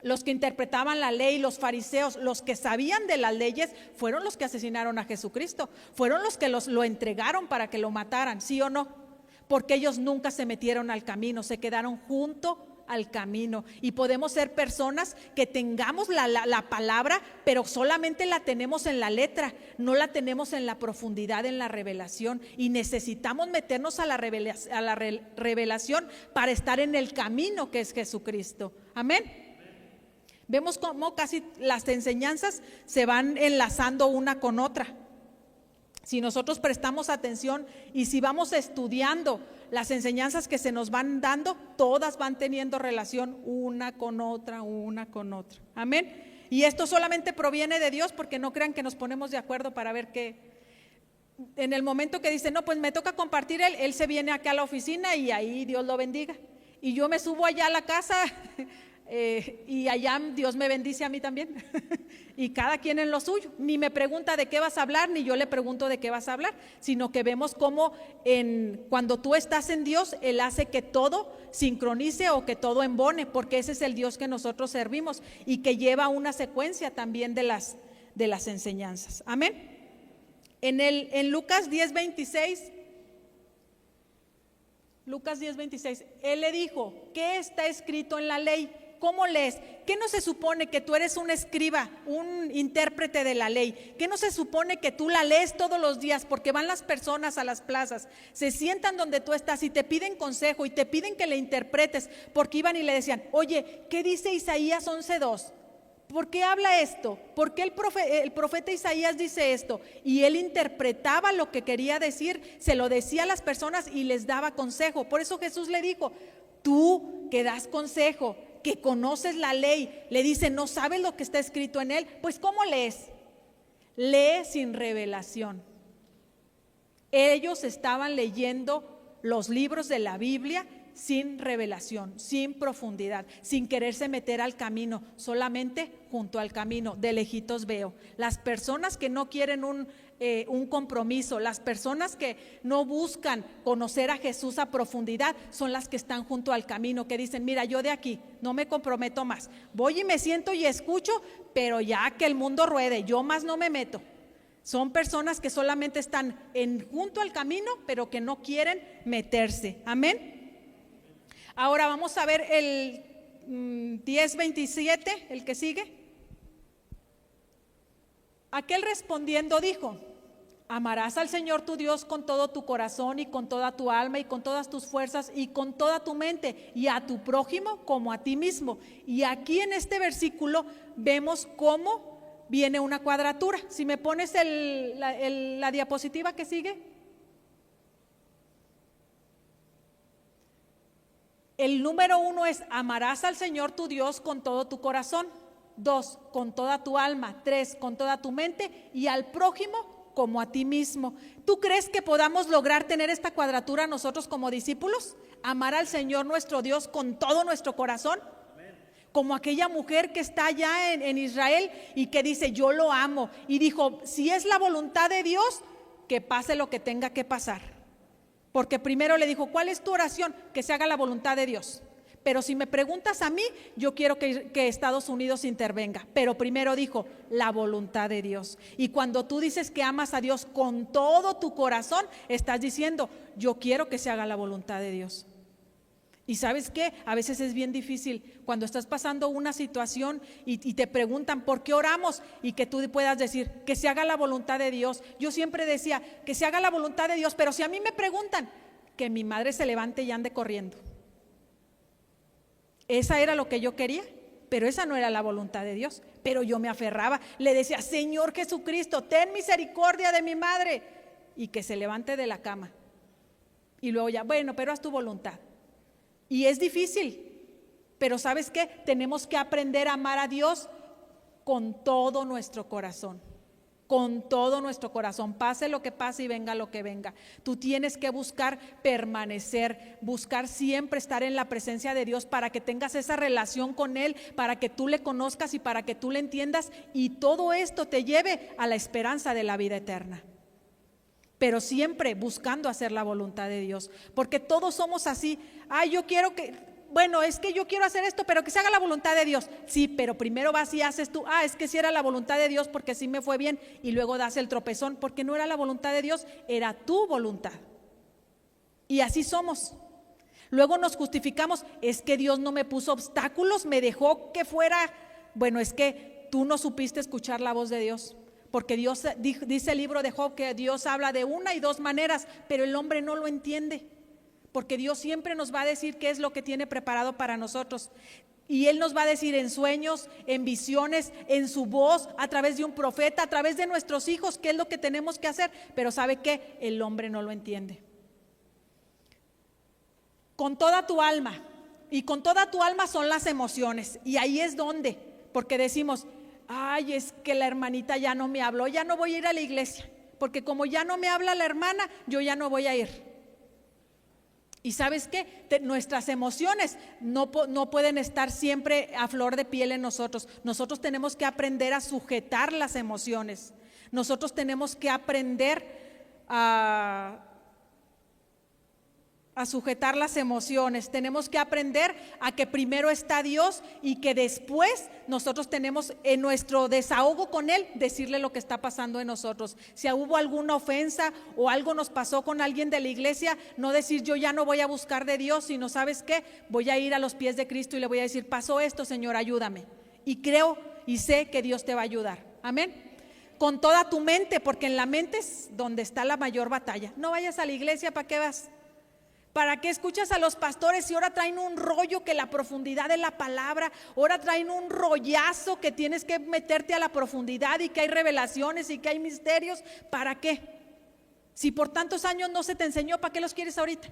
los que interpretaban la ley, los fariseos, los que sabían de las leyes, fueron los que asesinaron a Jesucristo, fueron los que lo entregaron para que lo mataran, ¿sí o no? Porque ellos nunca se metieron al camino, se quedaron junto al camino. Y podemos ser personas que tengamos la palabra, pero solamente la tenemos en la letra, no la tenemos en la profundidad, en la revelación, y necesitamos meternos a la revelación para estar en el camino que es Jesucristo. Amén. Vemos cómo casi las enseñanzas se van enlazando una con otra. Si nosotros prestamos atención y si vamos estudiando las enseñanzas que se nos van dando, todas van teniendo relación una con otra, una con otra. Amén. Y esto solamente proviene de Dios, porque no crean que nos ponemos de acuerdo para ver qué. En el momento que dice, no, pues me toca compartir, él se viene acá a la oficina y ahí Dios lo bendiga. Y yo me subo allá a la casa y allá Dios me bendice a mí también. Y cada quien en lo suyo. Ni me pregunta de qué vas a hablar, ni yo le pregunto de qué vas a hablar, sino que vemos cómo cuando tú estás en Dios, Él hace que todo sincronice o que todo embone, porque ese es el Dios que nosotros servimos y que lleva una secuencia también de las enseñanzas. Amén. En Lucas 10:26 Lucas 10:26. Él le dijo, ¿qué está escrito en la ley? ¿Cómo lees? ¿Qué no se supone que tú eres un escriba, un intérprete de la ley? ¿Qué no se supone que tú la lees todos los días? Porque van las personas a las plazas, se sientan donde tú estás y te piden consejo y te piden que le interpretes, porque iban y le decían, oye, ¿qué dice Isaías 11:2? ¿Por qué habla esto? ¿Por qué el profeta Isaías dice esto? Y él interpretaba lo que quería decir, se lo decía a las personas y les daba consejo. Por eso Jesús le dijo, tú que das consejo, que conoces la ley, le dice, ¿no sabes lo que está escrito en él? Pues ¿cómo lees? Lee sin revelación. Ellos estaban leyendo los libros de la Biblia sin revelación, sin profundidad, sin quererse meter al camino, solamente junto al camino, de lejitos veo. Las personas que no quieren un compromiso, las personas que no buscan conocer a Jesús a profundidad, son las que están junto al camino, que dicen, mira, yo de aquí no me comprometo más, voy y me siento y escucho, pero ya que el mundo ruede, yo más no me meto. Son personas que solamente están junto al camino, pero que no quieren meterse. Amén. Ahora vamos a ver el 10:27, el que sigue. Aquel respondiendo dijo, amarás al Señor tu Dios con todo tu corazón y con toda tu alma y con todas tus fuerzas y con toda tu mente, y a tu prójimo como a ti mismo. Y aquí en este versículo vemos cómo viene una cuadratura. Si me pones la diapositiva que sigue. El número 1 es amarás al Señor tu Dios con todo tu corazón. 2, con toda tu alma. 3, con toda tu mente, y al prójimo como a ti mismo. ¿Tú crees que podamos lograr tener esta cuadratura nosotros como discípulos? Amar al Señor nuestro Dios con todo nuestro corazón. Como aquella mujer que está allá en Israel y que dice, yo lo amo. Y dijo, si es la voluntad de Dios, que pase lo que tenga que pasar. Porque primero le dijo, ¿cuál es tu oración? Que se haga la voluntad de Dios. Pero si me preguntas a mí, yo quiero que Estados Unidos intervenga. Pero primero dijo, la voluntad de Dios. Y cuando tú dices que amas a Dios con todo tu corazón, estás diciendo, yo quiero que se haga la voluntad de Dios. Y ¿sabes qué? A veces es bien difícil cuando estás pasando una situación y te preguntan ¿por qué oramos? Y que tú puedas decir que se haga la voluntad de Dios. Yo siempre decía que se haga la voluntad de Dios, pero si a mí me preguntan, que mi madre se levante y ande corriendo. Esa era lo que yo quería, pero esa no era la voluntad de Dios. Pero yo me aferraba, le decía, Señor Jesucristo, ten misericordia de mi madre, y que se levante de la cama. Y luego ya, bueno, pero haz tu voluntad. Y es difícil, pero ¿sabes qué? Tenemos que aprender a amar a Dios con todo nuestro corazón, con todo nuestro corazón, pase lo que pase y venga lo que venga. Tú tienes que buscar permanecer, buscar siempre estar en la presencia de Dios para que tengas esa relación con Él, para que tú le conozcas y para que tú le entiendas, y todo esto te lleve a la esperanza de la vida eterna. Pero siempre buscando hacer la voluntad de Dios, porque todos somos así. Yo quiero es que yo quiero hacer esto, pero que se haga la voluntad de Dios. Sí, pero primero vas y haces tú, es que si era la voluntad de Dios porque sí me fue bien, y luego das el tropezón porque no era la voluntad de Dios, era tu voluntad. Y así somos. Luego nos justificamos, es que Dios no me puso obstáculos, me dejó que fuera. Bueno, es que tú no supiste escuchar la voz de Dios. Porque Dios, dice el libro de Job, que Dios habla de una y dos maneras, pero el hombre no lo entiende. Porque Dios siempre nos va a decir qué es lo que tiene preparado para nosotros. Y Él nos va a decir en sueños, en visiones, en su voz, a través de un profeta, a través de nuestros hijos, qué es lo que tenemos que hacer. Pero ¿sabe qué? El hombre no lo entiende. Con toda tu alma. Y con toda tu alma son las emociones. Y ahí es donde, porque decimos, es que la hermanita ya no me habló, ya no voy a ir a la iglesia, porque como ya no me habla la hermana, yo ya no voy a ir. Y ¿sabes qué? Nuestras emociones no pueden estar siempre a flor de piel en nosotros. Nosotros tenemos que aprender a sujetar las emociones. Nosotros tenemos que aprender a a sujetar las emociones, tenemos que aprender a que primero está Dios y que después nosotros tenemos en nuestro desahogo con Él decirle lo que está pasando en nosotros. Si hubo alguna ofensa o algo nos pasó con alguien de la iglesia, no decir yo ya no voy a buscar de Dios, sino ¿sabes qué? Voy a ir a los pies de Cristo y le voy a decir, pasó esto, Señor, ayúdame. Y creo y sé que Dios te va a ayudar. Amén. Con toda tu mente, porque en la mente es donde está la mayor batalla. No vayas a la iglesia, ¿para qué vas? ¿Para qué escuchas a los pastores y ahora traen un rollo que la profundidad de la palabra, ahora traen un rollazo que tienes que meterte a la profundidad y que hay revelaciones y que hay misterios? ¿Para qué? Si por tantos años no se te enseñó, ¿para qué los quieres ahorita?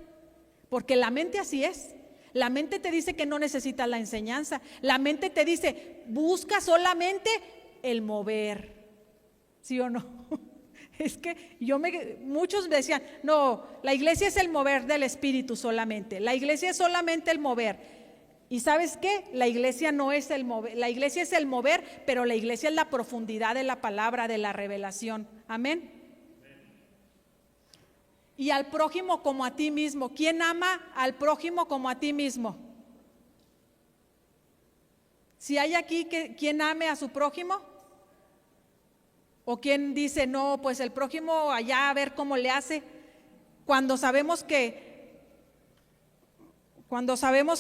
Porque la mente así es. La mente te dice que no necesitas la enseñanza. La mente te dice, busca solamente el mover. ¿Sí o no? Es que muchos decían, no, la iglesia es el mover del Espíritu solamente, la iglesia es solamente el mover. ¿Y sabes qué? La iglesia no es el mover, la iglesia es el mover, pero la iglesia es la profundidad de la palabra, de la revelación. Amén. Y al prójimo como a ti mismo. ¿Quién ama al prójimo como a ti mismo? Si hay aquí quien ame a su prójimo. ¿O quién dice, no, pues el prójimo allá a ver cómo le hace? Cuando sabemos que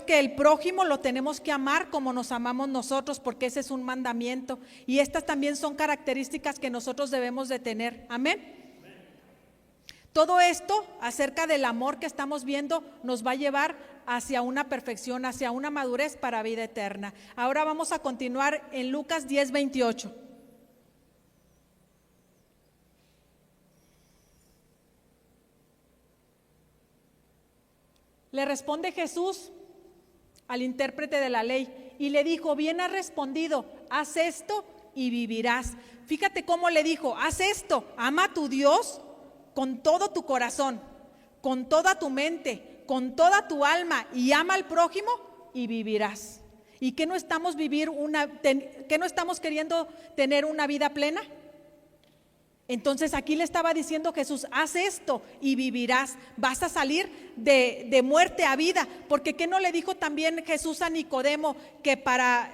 el prójimo lo tenemos que amar como nos amamos nosotros, porque ese es un mandamiento. Y estas también son características que nosotros debemos de tener. Amén. Todo esto acerca del amor que estamos viendo nos va a llevar hacia una perfección, hacia una madurez para vida eterna. Ahora vamos a continuar en Lucas 10:28. Le responde Jesús al intérprete de la ley y le dijo, bien has respondido, haz esto y vivirás. Fíjate cómo le dijo, haz esto, ama a tu Dios con todo tu corazón, con toda tu mente, con toda tu alma y ama al prójimo y vivirás. ¿Y qué no estamos qué no estamos queriendo tener una vida plena? Entonces aquí le estaba diciendo Jesús, haz esto y vivirás, vas a salir de muerte a vida, porque ¿qué no le dijo también Jesús a Nicodemo que para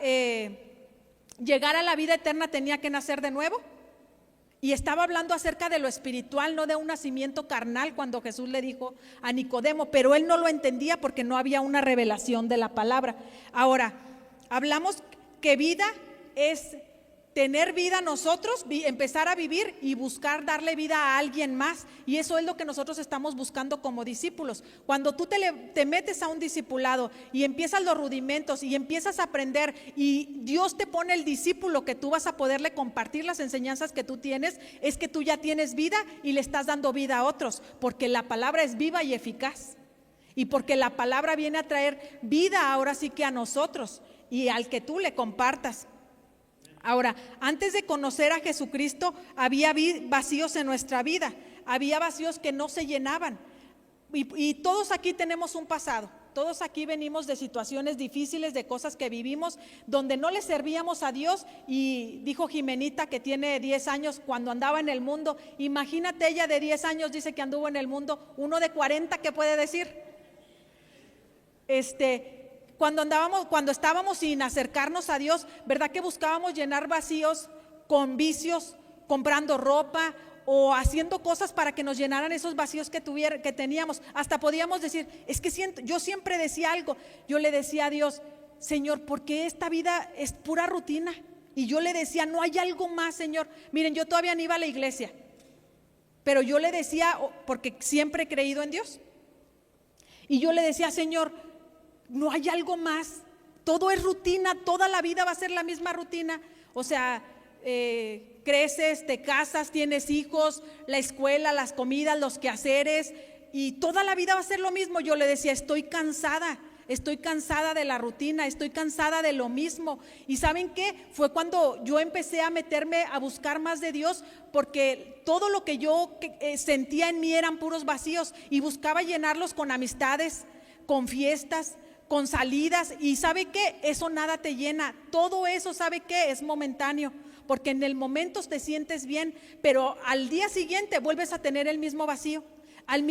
llegar a la vida eterna tenía que nacer de nuevo? Y estaba hablando acerca de lo espiritual, no de un nacimiento carnal cuando Jesús le dijo a Nicodemo, pero él no lo entendía porque no había una revelación de la palabra. Ahora, hablamos que vida es tener vida nosotros, empezar a vivir y buscar darle vida a alguien más. Y eso es lo que nosotros estamos buscando como discípulos. Cuando tú te metes a un discipulado y empiezas los rudimentos y empiezas a aprender y Dios te pone el discípulo que tú vas a poderle compartir las enseñanzas que tú tienes, es que tú ya tienes vida y le estás dando vida a otros, porque la palabra es viva y eficaz. Y porque la palabra viene a traer vida ahora sí que a nosotros y al que tú le compartas. Ahora, antes de conocer a Jesucristo, había vacíos en nuestra vida, había vacíos que no se llenaban. Y todos aquí tenemos un pasado, todos aquí venimos de situaciones difíciles, de cosas que vivimos, donde no le servíamos a Dios. Y dijo Jimenita, que tiene 10 años, cuando andaba en el mundo, imagínate, ella de 10 años dice que anduvo en el mundo, uno de 40, ¿qué puede decir? Cuando estábamos sin acercarnos a Dios, ¿verdad que buscábamos llenar vacíos con vicios, comprando ropa o haciendo cosas para que nos llenaran esos vacíos que teníamos? Hasta podíamos decir, es que yo siempre decía algo, yo le decía a Dios, Señor, ¿por qué esta vida es pura rutina? Y yo le decía, no hay algo más, Señor. Miren, yo todavía no iba a la iglesia, pero yo le decía, porque siempre he creído en Dios, y yo le decía, Señor, no hay algo más, todo es rutina, toda la vida va a ser la misma rutina. O sea, creces, te casas, tienes hijos, la escuela, las comidas, los quehaceres, y toda la vida va a ser lo mismo. Yo le decía, estoy cansada de la rutina, estoy cansada de lo mismo. ¿Y saben qué? Fue cuando yo empecé a meterme a buscar más de Dios, porque todo lo que yo sentía en mí eran puros vacíos, y buscaba llenarlos con amistades, con fiestas, con salidas. Y ¿sabe qué? Eso nada te llena. Todo eso, ¿sabe qué? Es momentáneo, porque en el momento te sientes bien, pero al día siguiente vuelves a tener el mismo vacío. Al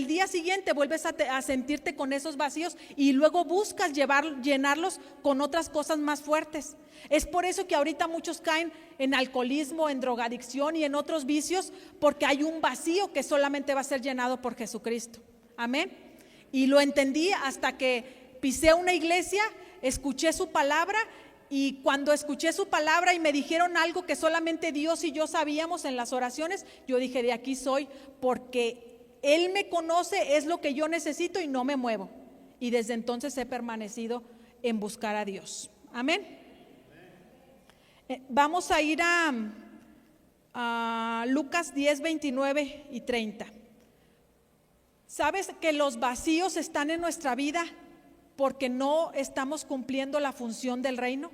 día siguiente vuelves a sentirte con esos vacíos y luego buscas llenarlos con otras cosas más fuertes. Es por eso que ahorita muchos caen en alcoholismo, en drogadicción y en otros vicios, porque hay un vacío que solamente va a ser llenado por Jesucristo. Amén. Y lo entendí hasta que pisé una iglesia, escuché su palabra, y cuando escuché su palabra y me dijeron algo que solamente Dios y yo sabíamos en las oraciones, yo dije, de aquí soy, porque Él me conoce, es lo que yo necesito y no me muevo. Y desde entonces he permanecido en buscar a Dios. Amén. Vamos a ir a Lucas 10, 29 y 30. ¿Sabes que los vacíos están en nuestra vida porque no estamos cumpliendo la función del reino?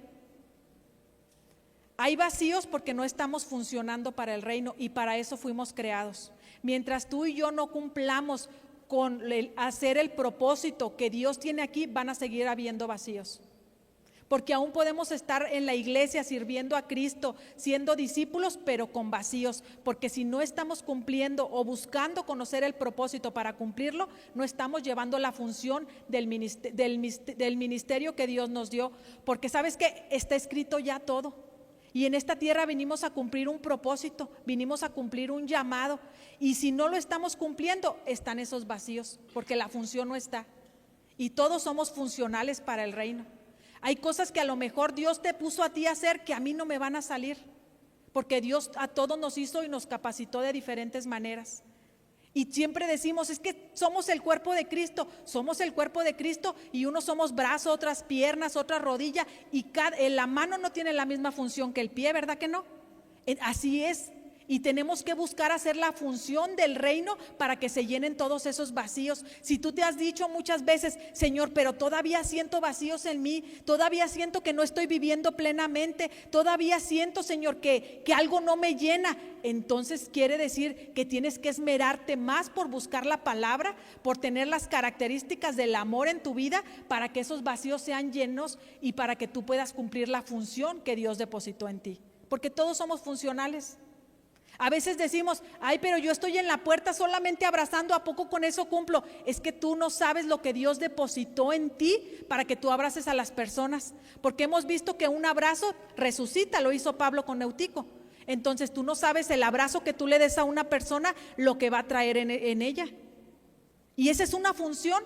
Hay vacíos porque no estamos funcionando para el reino, y para eso fuimos creados. Mientras tú y yo no cumplamos con hacer el propósito que Dios tiene aquí, van a seguir habiendo vacíos. Porque aún podemos estar en la iglesia sirviendo a Cristo, siendo discípulos, pero con vacíos. Porque si no estamos cumpliendo o buscando conocer el propósito para cumplirlo, no estamos llevando la función del ministerio que Dios nos dio. Porque sabes que está escrito ya todo. Y en esta tierra vinimos a cumplir un propósito, vinimos a cumplir un llamado. Y si no lo estamos cumpliendo, están esos vacíos, porque la función no está. Y todos somos funcionales para el reino. Hay cosas que a lo mejor Dios te puso a ti a hacer que a mí no me van a salir, porque Dios a todos nos hizo y nos capacitó de diferentes maneras. Y siempre decimos, es que somos el cuerpo de Cristo, y unos somos brazo, otras piernas, otra rodilla, y la mano no tiene la misma función que el pie, ¿verdad que no? Así es. Y tenemos que buscar hacer la función del reino para que se llenen todos esos vacíos. Si tú te has dicho muchas veces, Señor, pero todavía siento vacíos en mí, todavía siento que no estoy viviendo plenamente, todavía siento, Señor, que algo no me llena, entonces quiere decir que tienes que esmerarte más por buscar la palabra, por tener las características del amor en tu vida, para que esos vacíos sean llenos y para que tú puedas cumplir la función que Dios depositó en ti. Porque todos somos funcionales. A veces decimos, ay, pero yo estoy en la puerta solamente abrazando, ¿a poco con eso cumplo? Es que tú no sabes lo que Dios depositó en ti para que tú abraces a las personas. Porque hemos visto que un abrazo resucita, lo hizo Pablo con Eutico. Entonces tú no sabes el abrazo que tú le des a una persona, lo que va a traer en ella. Y esa es una función.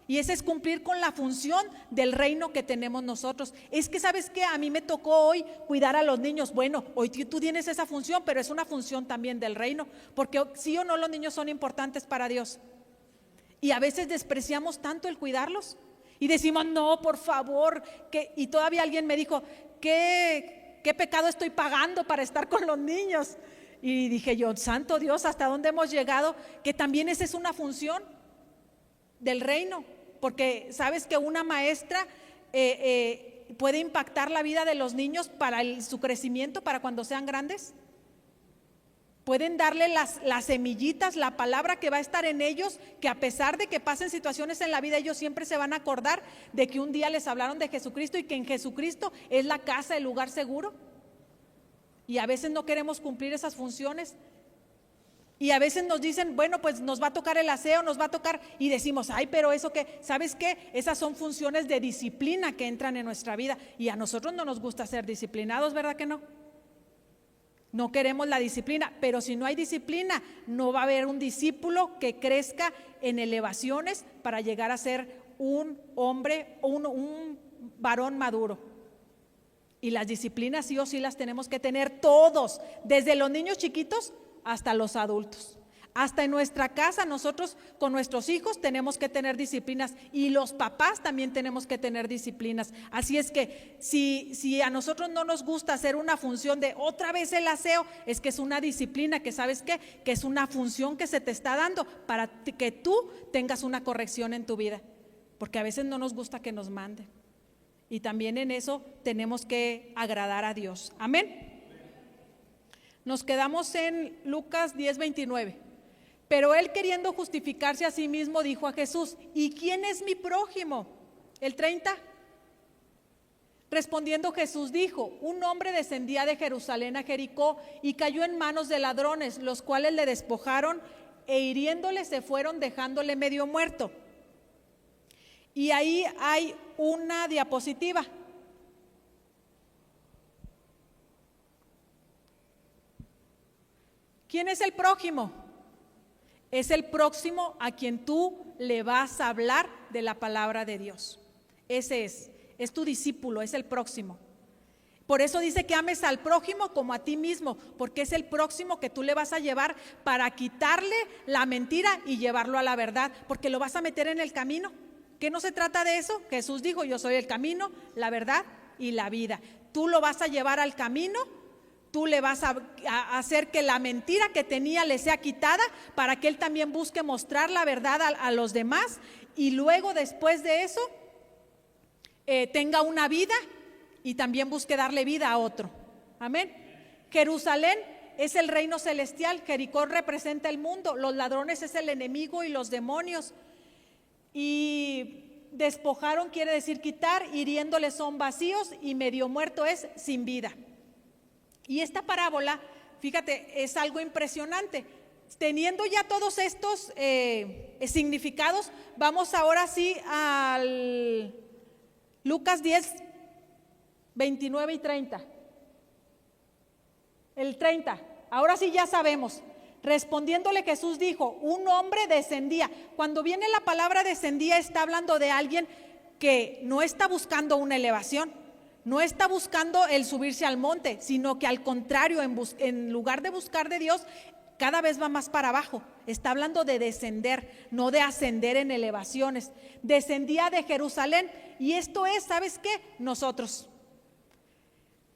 Y ese es cumplir con la función del reino que tenemos nosotros. Es que ¿sabes qué? A mí me tocó hoy cuidar a los niños. Bueno, hoy tú tienes esa función, pero es una función también del reino. Porque sí o no, los niños son importantes para Dios. Y a veces despreciamos tanto el cuidarlos. Y decimos, no, por favor. Y todavía alguien me dijo, ¿qué pecado estoy pagando para estar con los niños? Y dije yo, santo Dios, ¿hasta dónde hemos llegado? Que también esa es una función del reino, porque sabes que una maestra puede impactar la vida de los niños para su crecimiento, para cuando sean grandes. Pueden darle las semillitas, la palabra que va a estar en ellos, que a pesar de que pasen situaciones en la vida, ellos siempre se van a acordar de que un día les hablaron de Jesucristo y que en Jesucristo es la casa, el lugar seguro. Y a veces no queremos cumplir esas funciones. Y a veces nos dicen, bueno, pues nos va a tocar el aseo, nos va a tocar, y decimos, ay, pero eso que, ¿sabes qué? Esas son funciones de disciplina que entran en nuestra vida, y a nosotros no nos gusta ser disciplinados, ¿verdad que no? No queremos la disciplina, pero si no hay disciplina, no va a haber un discípulo que crezca en elevaciones para llegar a ser un hombre o un varón maduro. Y las disciplinas sí o sí las tenemos que tener todos, desde los niños chiquitos hasta los adultos. Hasta en nuestra casa nosotros con nuestros hijos tenemos que tener disciplinas, y los papás también tenemos que tener disciplinas. Así es que si a nosotros no nos gusta hacer una función de otra vez el aseo, es que es una disciplina que ¿sabes qué? Que es una función que se te está dando para que tú tengas una corrección en tu vida, porque a veces no nos gusta que nos manden, y también en eso tenemos que agradar a Dios. Amén. Nos quedamos en Lucas 10:29. Pero él, queriendo justificarse a sí mismo, dijo a Jesús, ¿y quién es mi prójimo? El 30. Respondiendo Jesús dijo, un hombre descendía de Jerusalén a Jericó y cayó en manos de ladrones, los cuales le despojaron e hiriéndole se fueron dejándole medio muerto. Y ahí hay una diapositiva. ¿Quién es el prójimo? Es el próximo a quien tú le vas a hablar de la palabra de Dios. Ese es tu discípulo, es el próximo. Por eso dice que ames al prójimo como a ti mismo, porque es el próximo que tú le vas a llevar para quitarle la mentira y llevarlo a la verdad, porque lo vas a meter en el camino. ¿Qué no se trata de eso? Jesús dijo: yo soy el camino, la verdad y la vida. Tú lo vas a llevar al camino. Tú le vas a hacer que la mentira que tenía le sea quitada para que él también busque mostrar la verdad a los demás, y luego después de eso tenga una vida y también busque darle vida a otro. Amén. Jerusalén es el reino celestial, Jericó representa el mundo, los ladrones es el enemigo y los demonios. Y despojaron quiere decir quitar, hiriéndole son vacíos, y medio muerto es sin vida. Y esta parábola, fíjate, es algo impresionante. Teniendo ya todos estos significados, vamos ahora sí al Lucas 10, 29 y 30. El 30, ahora sí ya sabemos. Respondiéndole Jesús dijo: un hombre descendía. Cuando viene la palabra descendía, está hablando de alguien que no está buscando una elevación. No está buscando el subirse al monte, sino que al contrario, en lugar de buscar de Dios, cada vez va más para abajo. Está hablando de descender, no de ascender en elevaciones. Descendía de Jerusalén, y esto es, ¿sabes qué? Nosotros.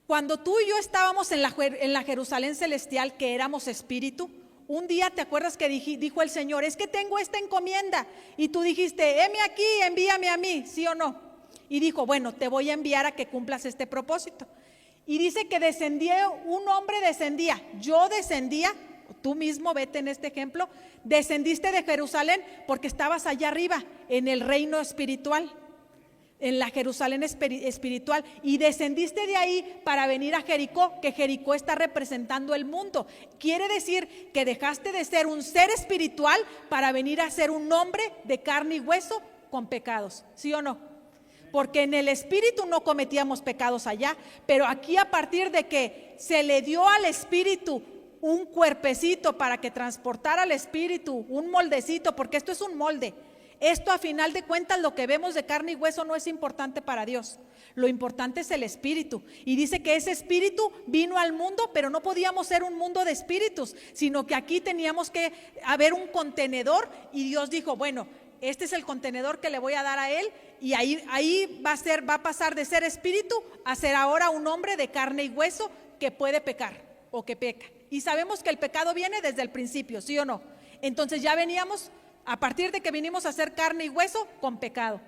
Cuando tú y yo estábamos en la Jerusalén celestial, que éramos espíritu, un día te acuerdas que dijo el Señor: es que tengo esta encomienda, y tú dijiste: heme aquí, envíame a mí, ¿sí o no? Y dijo: bueno, te voy a enviar a que cumplas este propósito. Y dice que descendía, un hombre descendía. Yo descendía, tú mismo vete en este ejemplo, descendiste de Jerusalén porque estabas allá arriba, en el reino espiritual, en la Jerusalén espiritual, y descendiste de ahí para venir a Jericó, que Jericó está representando el mundo. Quiere decir que dejaste de ser un ser espiritual para venir a ser un hombre de carne y hueso con pecados, ¿sí o no? Porque en el espíritu no cometíamos pecados allá, pero aquí, a partir de que se le dio al espíritu un cuerpecito para que transportara al espíritu, un moldecito, porque esto es un molde. Esto, a final de cuentas, lo que vemos de carne y hueso no es importante para Dios. Lo importante es el espíritu. Y dice que ese espíritu vino al mundo, pero no podíamos ser un mundo de espíritus, sino que aquí teníamos que haber un contenedor, y Dios dijo: bueno, este es el contenedor que le voy a dar a él, y ahí va a pasar de ser espíritu a ser ahora un hombre de carne y hueso que puede pecar o que peca. Y sabemos que el pecado viene desde el principio, ¿sí o no? Entonces ya veníamos, a partir de que vinimos a ser carne y hueso, con pecado.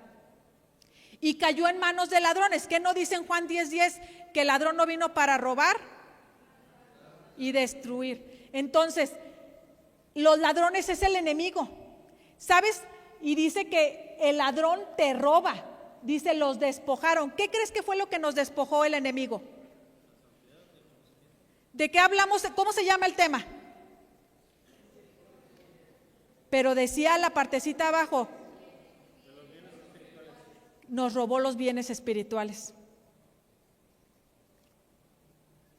Y cayó en manos de ladrones. ¿Qué no dice en Juan 10:10 que el ladrón no vino para robar y destruir? Entonces, los ladrones es el enemigo, ¿sabes? Y dice que el ladrón te roba. Dice: los despojaron. ¿Qué crees que fue lo que nos despojó el enemigo? ¿De qué hablamos? ¿Cómo se llama el tema? Pero decía la partecita abajo: nos robó los bienes espirituales,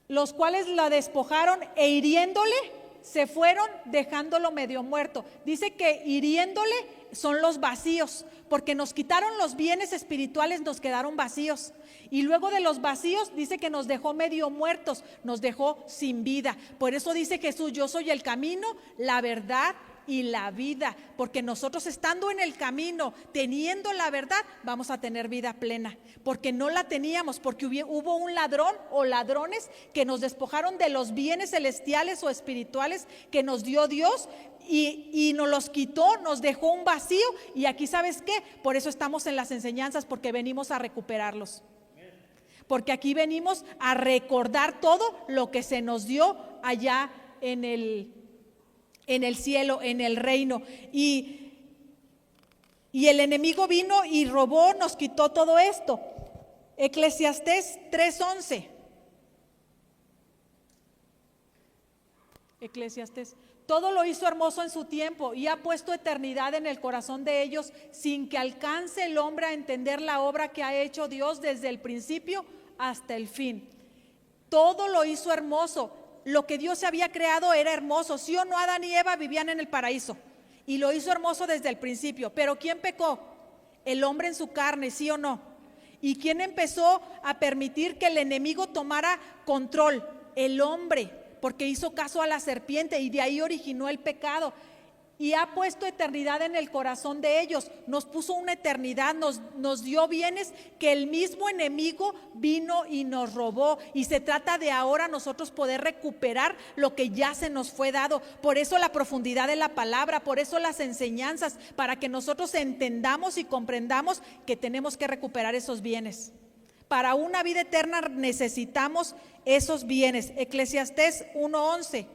los cuales la despojaron, e hiriéndole se fueron dejándolo medio muerto. Dice que hiriéndole son los vacíos, porque nos quitaron los bienes espirituales, nos quedaron vacíos. Y luego de los vacíos dice que nos dejó medio muertos, nos dejó sin vida. Por eso dice Jesús: yo soy el camino, la verdad y la vida, porque nosotros, estando en el camino, teniendo la verdad, vamos a tener vida plena, porque no la teníamos, porque hubo un ladrón o ladrones que nos despojaron de los bienes celestiales o espirituales que nos dio Dios, y nos los quitó, nos dejó un vacío. Y aquí, ¿sabes qué? Por eso estamos en las enseñanzas, porque venimos a recuperarlos, porque aquí venimos a recordar todo lo que se nos dio allá en el cielo, en el reino. Y el enemigo vino y robó, nos quitó todo esto. Eclesiastés 3:11. Eclesiastés. Todo lo hizo hermoso en su tiempo y ha puesto eternidad en el corazón de ellos, sin que alcance el hombre a entender la obra que ha hecho Dios desde el principio hasta el fin. Todo lo hizo hermoso. Lo que Dios había creado era hermoso. ¿Sí o no? Adán y Eva vivían en el paraíso y lo hizo hermoso desde el principio. Pero ¿quién pecó? El hombre en su carne, ¿sí o no? ¿Y quién empezó a permitir que el enemigo tomara control? El hombre, porque hizo caso a la serpiente y de ahí originó el pecado. Y ha puesto eternidad en el corazón de ellos. Nos puso una eternidad, nos dio bienes que el mismo enemigo vino y nos robó. Y se trata de ahora nosotros poder recuperar lo que ya se nos fue dado. Por eso la profundidad de la palabra, por eso las enseñanzas, para que nosotros entendamos y comprendamos que tenemos que recuperar esos bienes. Para una vida eterna necesitamos esos bienes. Eclesiastés 1:11.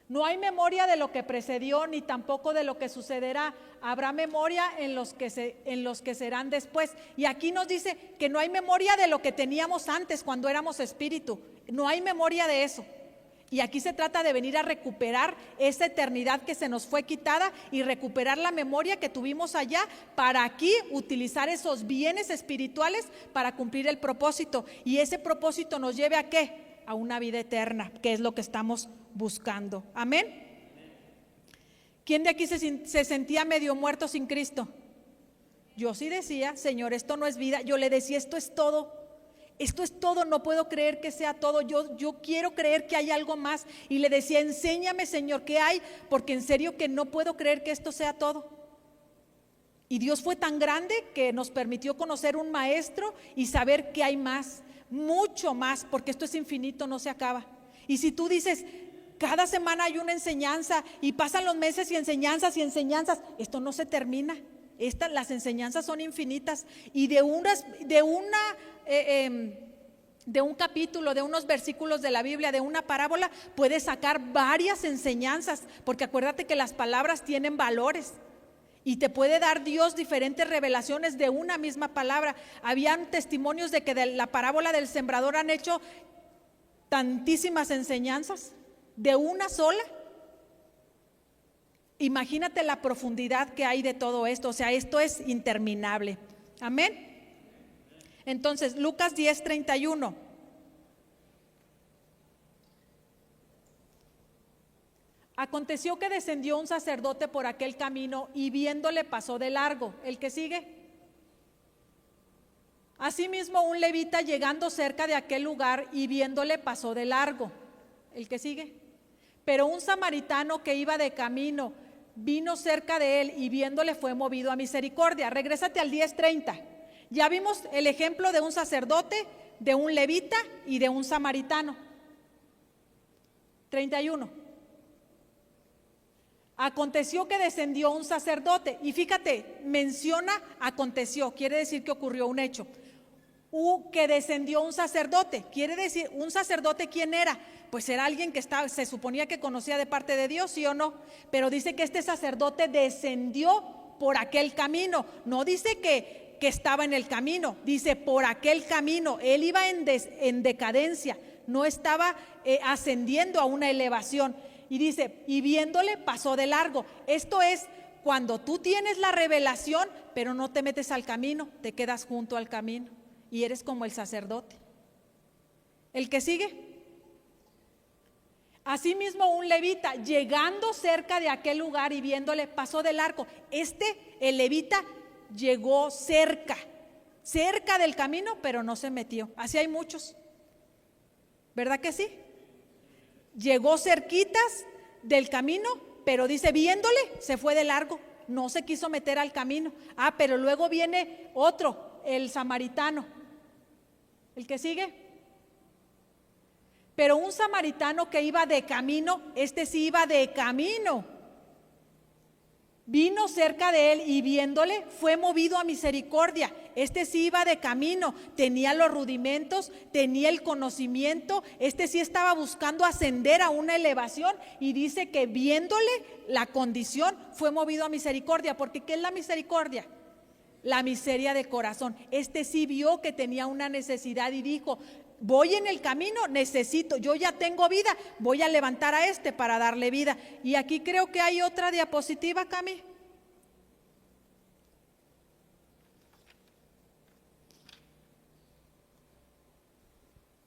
No hay memoria de lo que precedió, ni tampoco de lo que sucederá. Habrá memoria en los que serán después. Y aquí nos dice que no hay memoria de lo que teníamos antes cuando éramos espíritu. No hay memoria de eso. Y aquí se trata de venir a recuperar esa eternidad que se nos fue quitada y recuperar la memoria que tuvimos allá para aquí utilizar esos bienes espirituales para cumplir el propósito. Y ese propósito nos lleve ¿a qué? A una vida eterna, que es lo que estamos buscando. Amén. ¿Quién de aquí se sentía medio muerto sin Cristo? Yo sí decía, Señor, esto no es vida. Yo le decía, esto es todo. Esto es todo, no puedo creer que sea todo. Yo quiero creer que hay algo más. Y le decía, enséñame, Señor, ¿qué hay? Porque en serio que no puedo creer que esto sea todo. Y Dios fue tan grande que nos permitió conocer un maestro y saber que hay más, mucho más, porque esto es infinito, no se acaba. Y si tú dices, cada semana hay una enseñanza y pasan los meses y enseñanzas, esto no se termina. Las enseñanzas son infinitas y de un capítulo, de unos versículos de la Biblia, de una parábola, puedes sacar varias enseñanzas, porque acuérdate que las palabras tienen valores y te puede dar Dios diferentes revelaciones de una misma palabra. Habían testimonios de que de la parábola del sembrador han hecho tantísimas enseñanzas de una sola. Imagínate la profundidad que hay de todo esto, o sea, esto es interminable. Amén. Entonces, Lucas 10:31. Aconteció que descendió un sacerdote por aquel camino y viéndole pasó de largo. ¿El que sigue? Asimismo, un levita llegando cerca de aquel lugar y viéndole pasó de largo. ¿El que sigue? Pero un samaritano que iba de camino vino cerca de él y viéndole fue movido a misericordia. Regrésate al 10:30. Ya vimos el ejemplo de un sacerdote, de un levita y de un samaritano. 31. Aconteció que descendió un sacerdote. Y fíjate, menciona aconteció, quiere decir que ocurrió un hecho. Que descendió un sacerdote, quiere decir, un sacerdote, ¿quién era? Pues era alguien que se suponía que conocía de parte de Dios, ¿sí o no? Pero dice que este sacerdote descendió por aquel camino. No dice que estaba en el camino, dice por aquel camino. Él iba en decadencia, no estaba ascendiendo a una elevación. Y dice, y viéndole pasó de largo. Esto es cuando tú tienes la revelación, pero no te metes al camino, te quedas junto al camino y eres como el sacerdote. ¿El que sigue? Asimismo, un levita llegando cerca de aquel lugar y viéndole pasó de largo. El levita llegó cerca del camino, pero no se metió. Así hay muchos, ¿verdad que sí? Llegó cerquitas del camino, pero dice, viéndole, se fue de largo, no se quiso meter al camino. Pero luego viene otro, el samaritano. ¿El que sigue? Pero un samaritano que iba de camino, sí iba de camino, vino cerca de él y viéndole fue movido a misericordia. Sí iba de camino, tenía los rudimentos, tenía el conocimiento, sí estaba buscando ascender a una elevación y dice que viéndole la condición fue movido a misericordia. Porque ¿qué es la misericordia? la miseria de corazón. Este sí vio que tenía una necesidad y dijo, voy en el camino, necesito, yo ya tengo vida, voy a levantar a este para darle vida. Y aquí creo que hay otra diapositiva, Cami.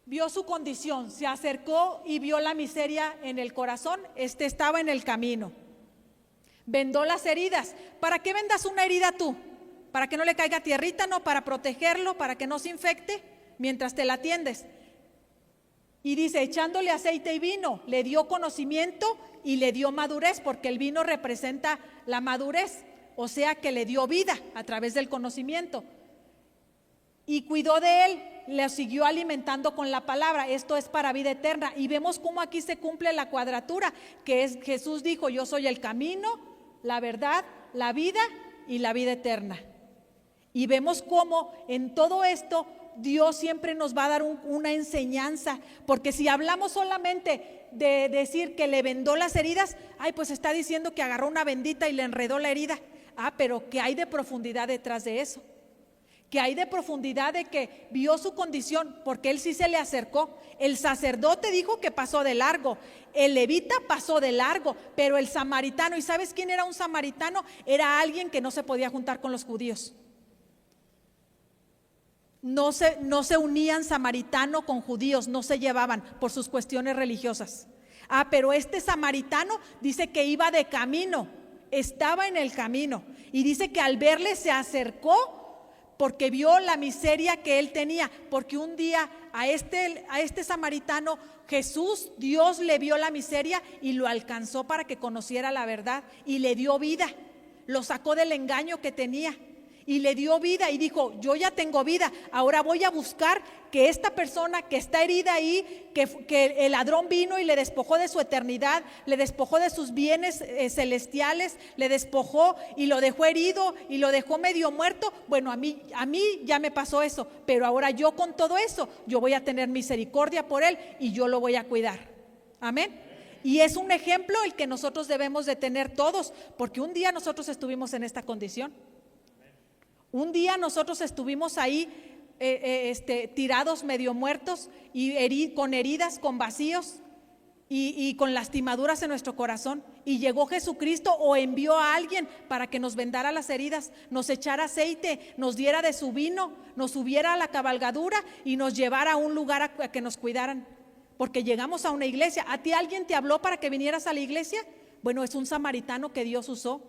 Vio su condición, se acercó y vio la miseria en el corazón. Este estaba en el camino. Vendó las heridas. ¿Para qué vendas una herida tú? ¿Para que no le caiga tierrita? No, para protegerlo, para que no se infecte mientras te la atiendes. Y dice, echándole aceite y vino, le dio conocimiento y le dio madurez, porque el vino representa la madurez, o sea que le dio vida a través del conocimiento. Y cuidó de él, le siguió alimentando con la palabra. Esto es para vida eterna. Y vemos cómo aquí se cumple la cuadratura, que es Jesús dijo, yo soy el camino, la verdad, la vida y la vida eterna. Y vemos cómo en todo esto Dios siempre nos va a dar una enseñanza, porque si hablamos solamente de decir que le vendó las heridas, ay, pues está diciendo que agarró una bendita y le enredó la herida. Pero ¿qué hay de profundidad detrás de eso? Que hay de profundidad de que vio su condición, porque él sí se le acercó. El sacerdote dijo que pasó de largo, el levita pasó de largo, pero el samaritano, ¿y sabes quién era un samaritano? Era alguien que no se podía juntar con los judíos. No se unían samaritano con judíos, no se llevaban por sus cuestiones religiosas. Pero este samaritano dice que iba de camino, estaba en el camino, y dice que al verle se acercó porque vio la miseria que él tenía, porque un día a este samaritano Jesús, Dios le vio la miseria y lo alcanzó para que conociera la verdad y le dio vida, lo sacó del engaño que tenía y le dio vida y dijo, yo ya tengo vida, ahora voy a buscar que esta persona que está herida ahí, que el ladrón vino y le despojó de su eternidad, le despojó de sus bienes celestiales, le despojó y lo dejó herido y lo dejó medio muerto. Bueno, a mí ya me pasó eso, pero ahora yo con todo eso, yo voy a tener misericordia por él y yo lo voy a cuidar. Amén. Y es un ejemplo el que nosotros debemos de tener todos, porque un día nosotros estuvimos en esta condición. Un día nosotros estuvimos ahí tirados medio muertos y con heridas, con vacíos y con lastimaduras en nuestro corazón. Y llegó Jesucristo o envió a alguien para que nos vendara las heridas, nos echara aceite, nos diera de su vino, nos subiera a la cabalgadura y nos llevara a un lugar a que nos cuidaran. Porque llegamos a una iglesia. ¿A ti alguien te habló para que vinieras a la iglesia? Bueno, es un samaritano que Dios usó,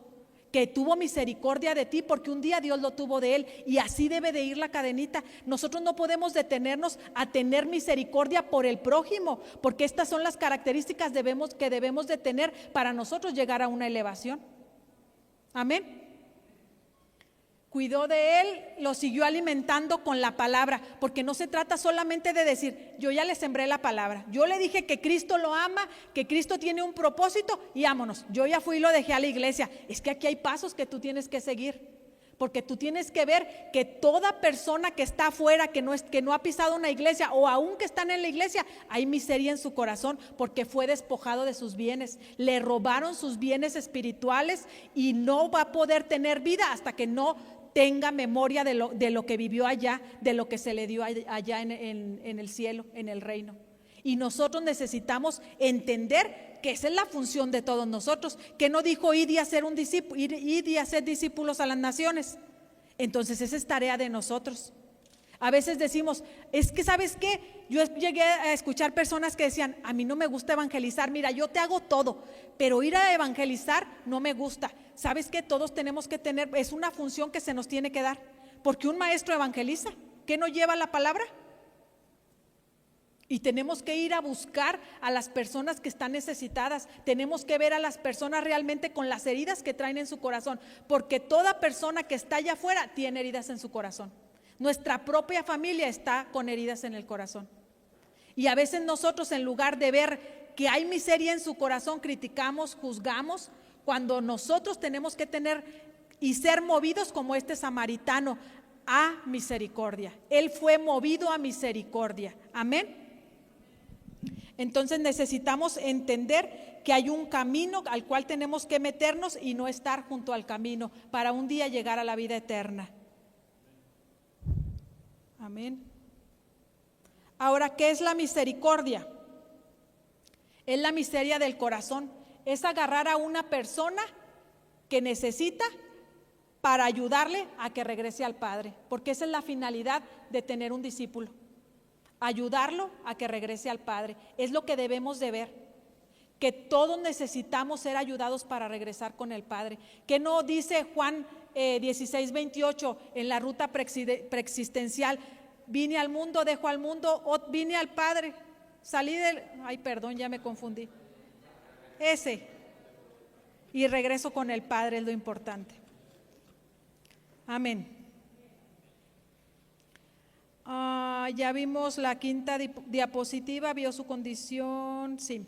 que tuvo misericordia de ti, porque un día Dios lo tuvo de él, y así debe de ir la cadenita. Nosotros no podemos detenernos a tener misericordia por el prójimo, porque estas son las características que debemos de tener para nosotros llegar a una elevación. Amén. Cuidó de él, lo siguió alimentando con la palabra, porque no se trata solamente de decir, yo ya le sembré la palabra, yo le dije que Cristo lo ama, que Cristo tiene un propósito y vámonos, yo ya fui y lo dejé a la iglesia. Es que aquí hay pasos que tú tienes que seguir, porque tú tienes que ver que toda persona que está afuera, que no ha pisado una iglesia, o aún que están en la iglesia, hay miseria en su corazón, porque fue despojado de sus bienes, le robaron sus bienes espirituales y no va a poder tener vida hasta que no tenga memoria de lo que vivió allá, de lo que se le dio allá en el cielo, en el reino. Y nosotros necesitamos entender que esa es la función de todos nosotros, que no dijo id y hacer discípulos a las naciones. Entonces esa es tarea de nosotros. A veces decimos, es que ¿sabes qué? Yo llegué a escuchar personas que decían, a mí no me gusta evangelizar, mira, yo te hago todo, pero ir a evangelizar no me gusta. ¿Sabes qué? Todos tenemos que tener, es una función que se nos tiene que dar, porque un maestro evangeliza, ¿qué no lleva la palabra? Y tenemos que ir a buscar a las personas que están necesitadas, tenemos que ver a las personas realmente con las heridas que traen en su corazón, porque toda persona que está allá afuera tiene heridas en su corazón. Nuestra propia familia está con heridas en el corazón. Y a veces nosotros, en lugar de ver que hay miseria en su corazón, criticamos, juzgamos, cuando nosotros tenemos que tener y ser movidos como este samaritano a misericordia. Él fue movido a misericordia. Amén. Entonces necesitamos entender que hay un camino al cual tenemos que meternos y no estar junto al camino para un día llegar a la vida eterna. Amén. Ahora, ¿qué es la misericordia? Es la miseria del corazón. Es agarrar a una persona que necesita para ayudarle a que regrese al Padre, porque esa es la finalidad de tener un discípulo, ayudarlo a que regrese al Padre. Es lo que debemos de ver, que todos necesitamos ser ayudados para regresar con el Padre. ¿Qué no dice Juan 16:28 en la ruta preexistencial? Vine al mundo, dejo al mundo, vine al Padre, salí del... Ay, perdón, ya me confundí. Ese. Y regreso con el Padre es lo importante. Amén. Ya vimos la quinta diapositiva, vio su condición, sí.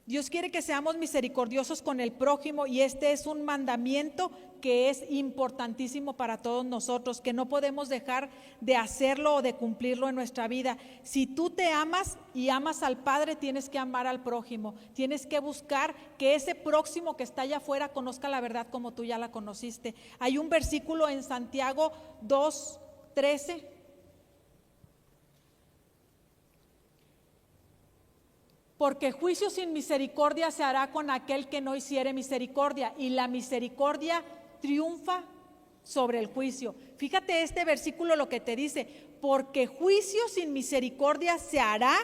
Dios quiere que seamos misericordiosos con el prójimo y este es un mandamiento que es importantísimo para todos nosotros, que no podemos dejar de hacerlo o de cumplirlo en nuestra vida. Si tú te amas y amas al Padre, tienes que amar al prójimo, tienes que buscar que ese próximo que está allá afuera conozca la verdad como tú ya la conociste. Hay un versículo en Santiago 2:13. Porque juicio sin misericordia se hará con aquel que no hiciere misericordia, y la misericordia triunfa sobre el juicio. Fíjate este versículo lo que te dice, porque juicio sin misericordia se hará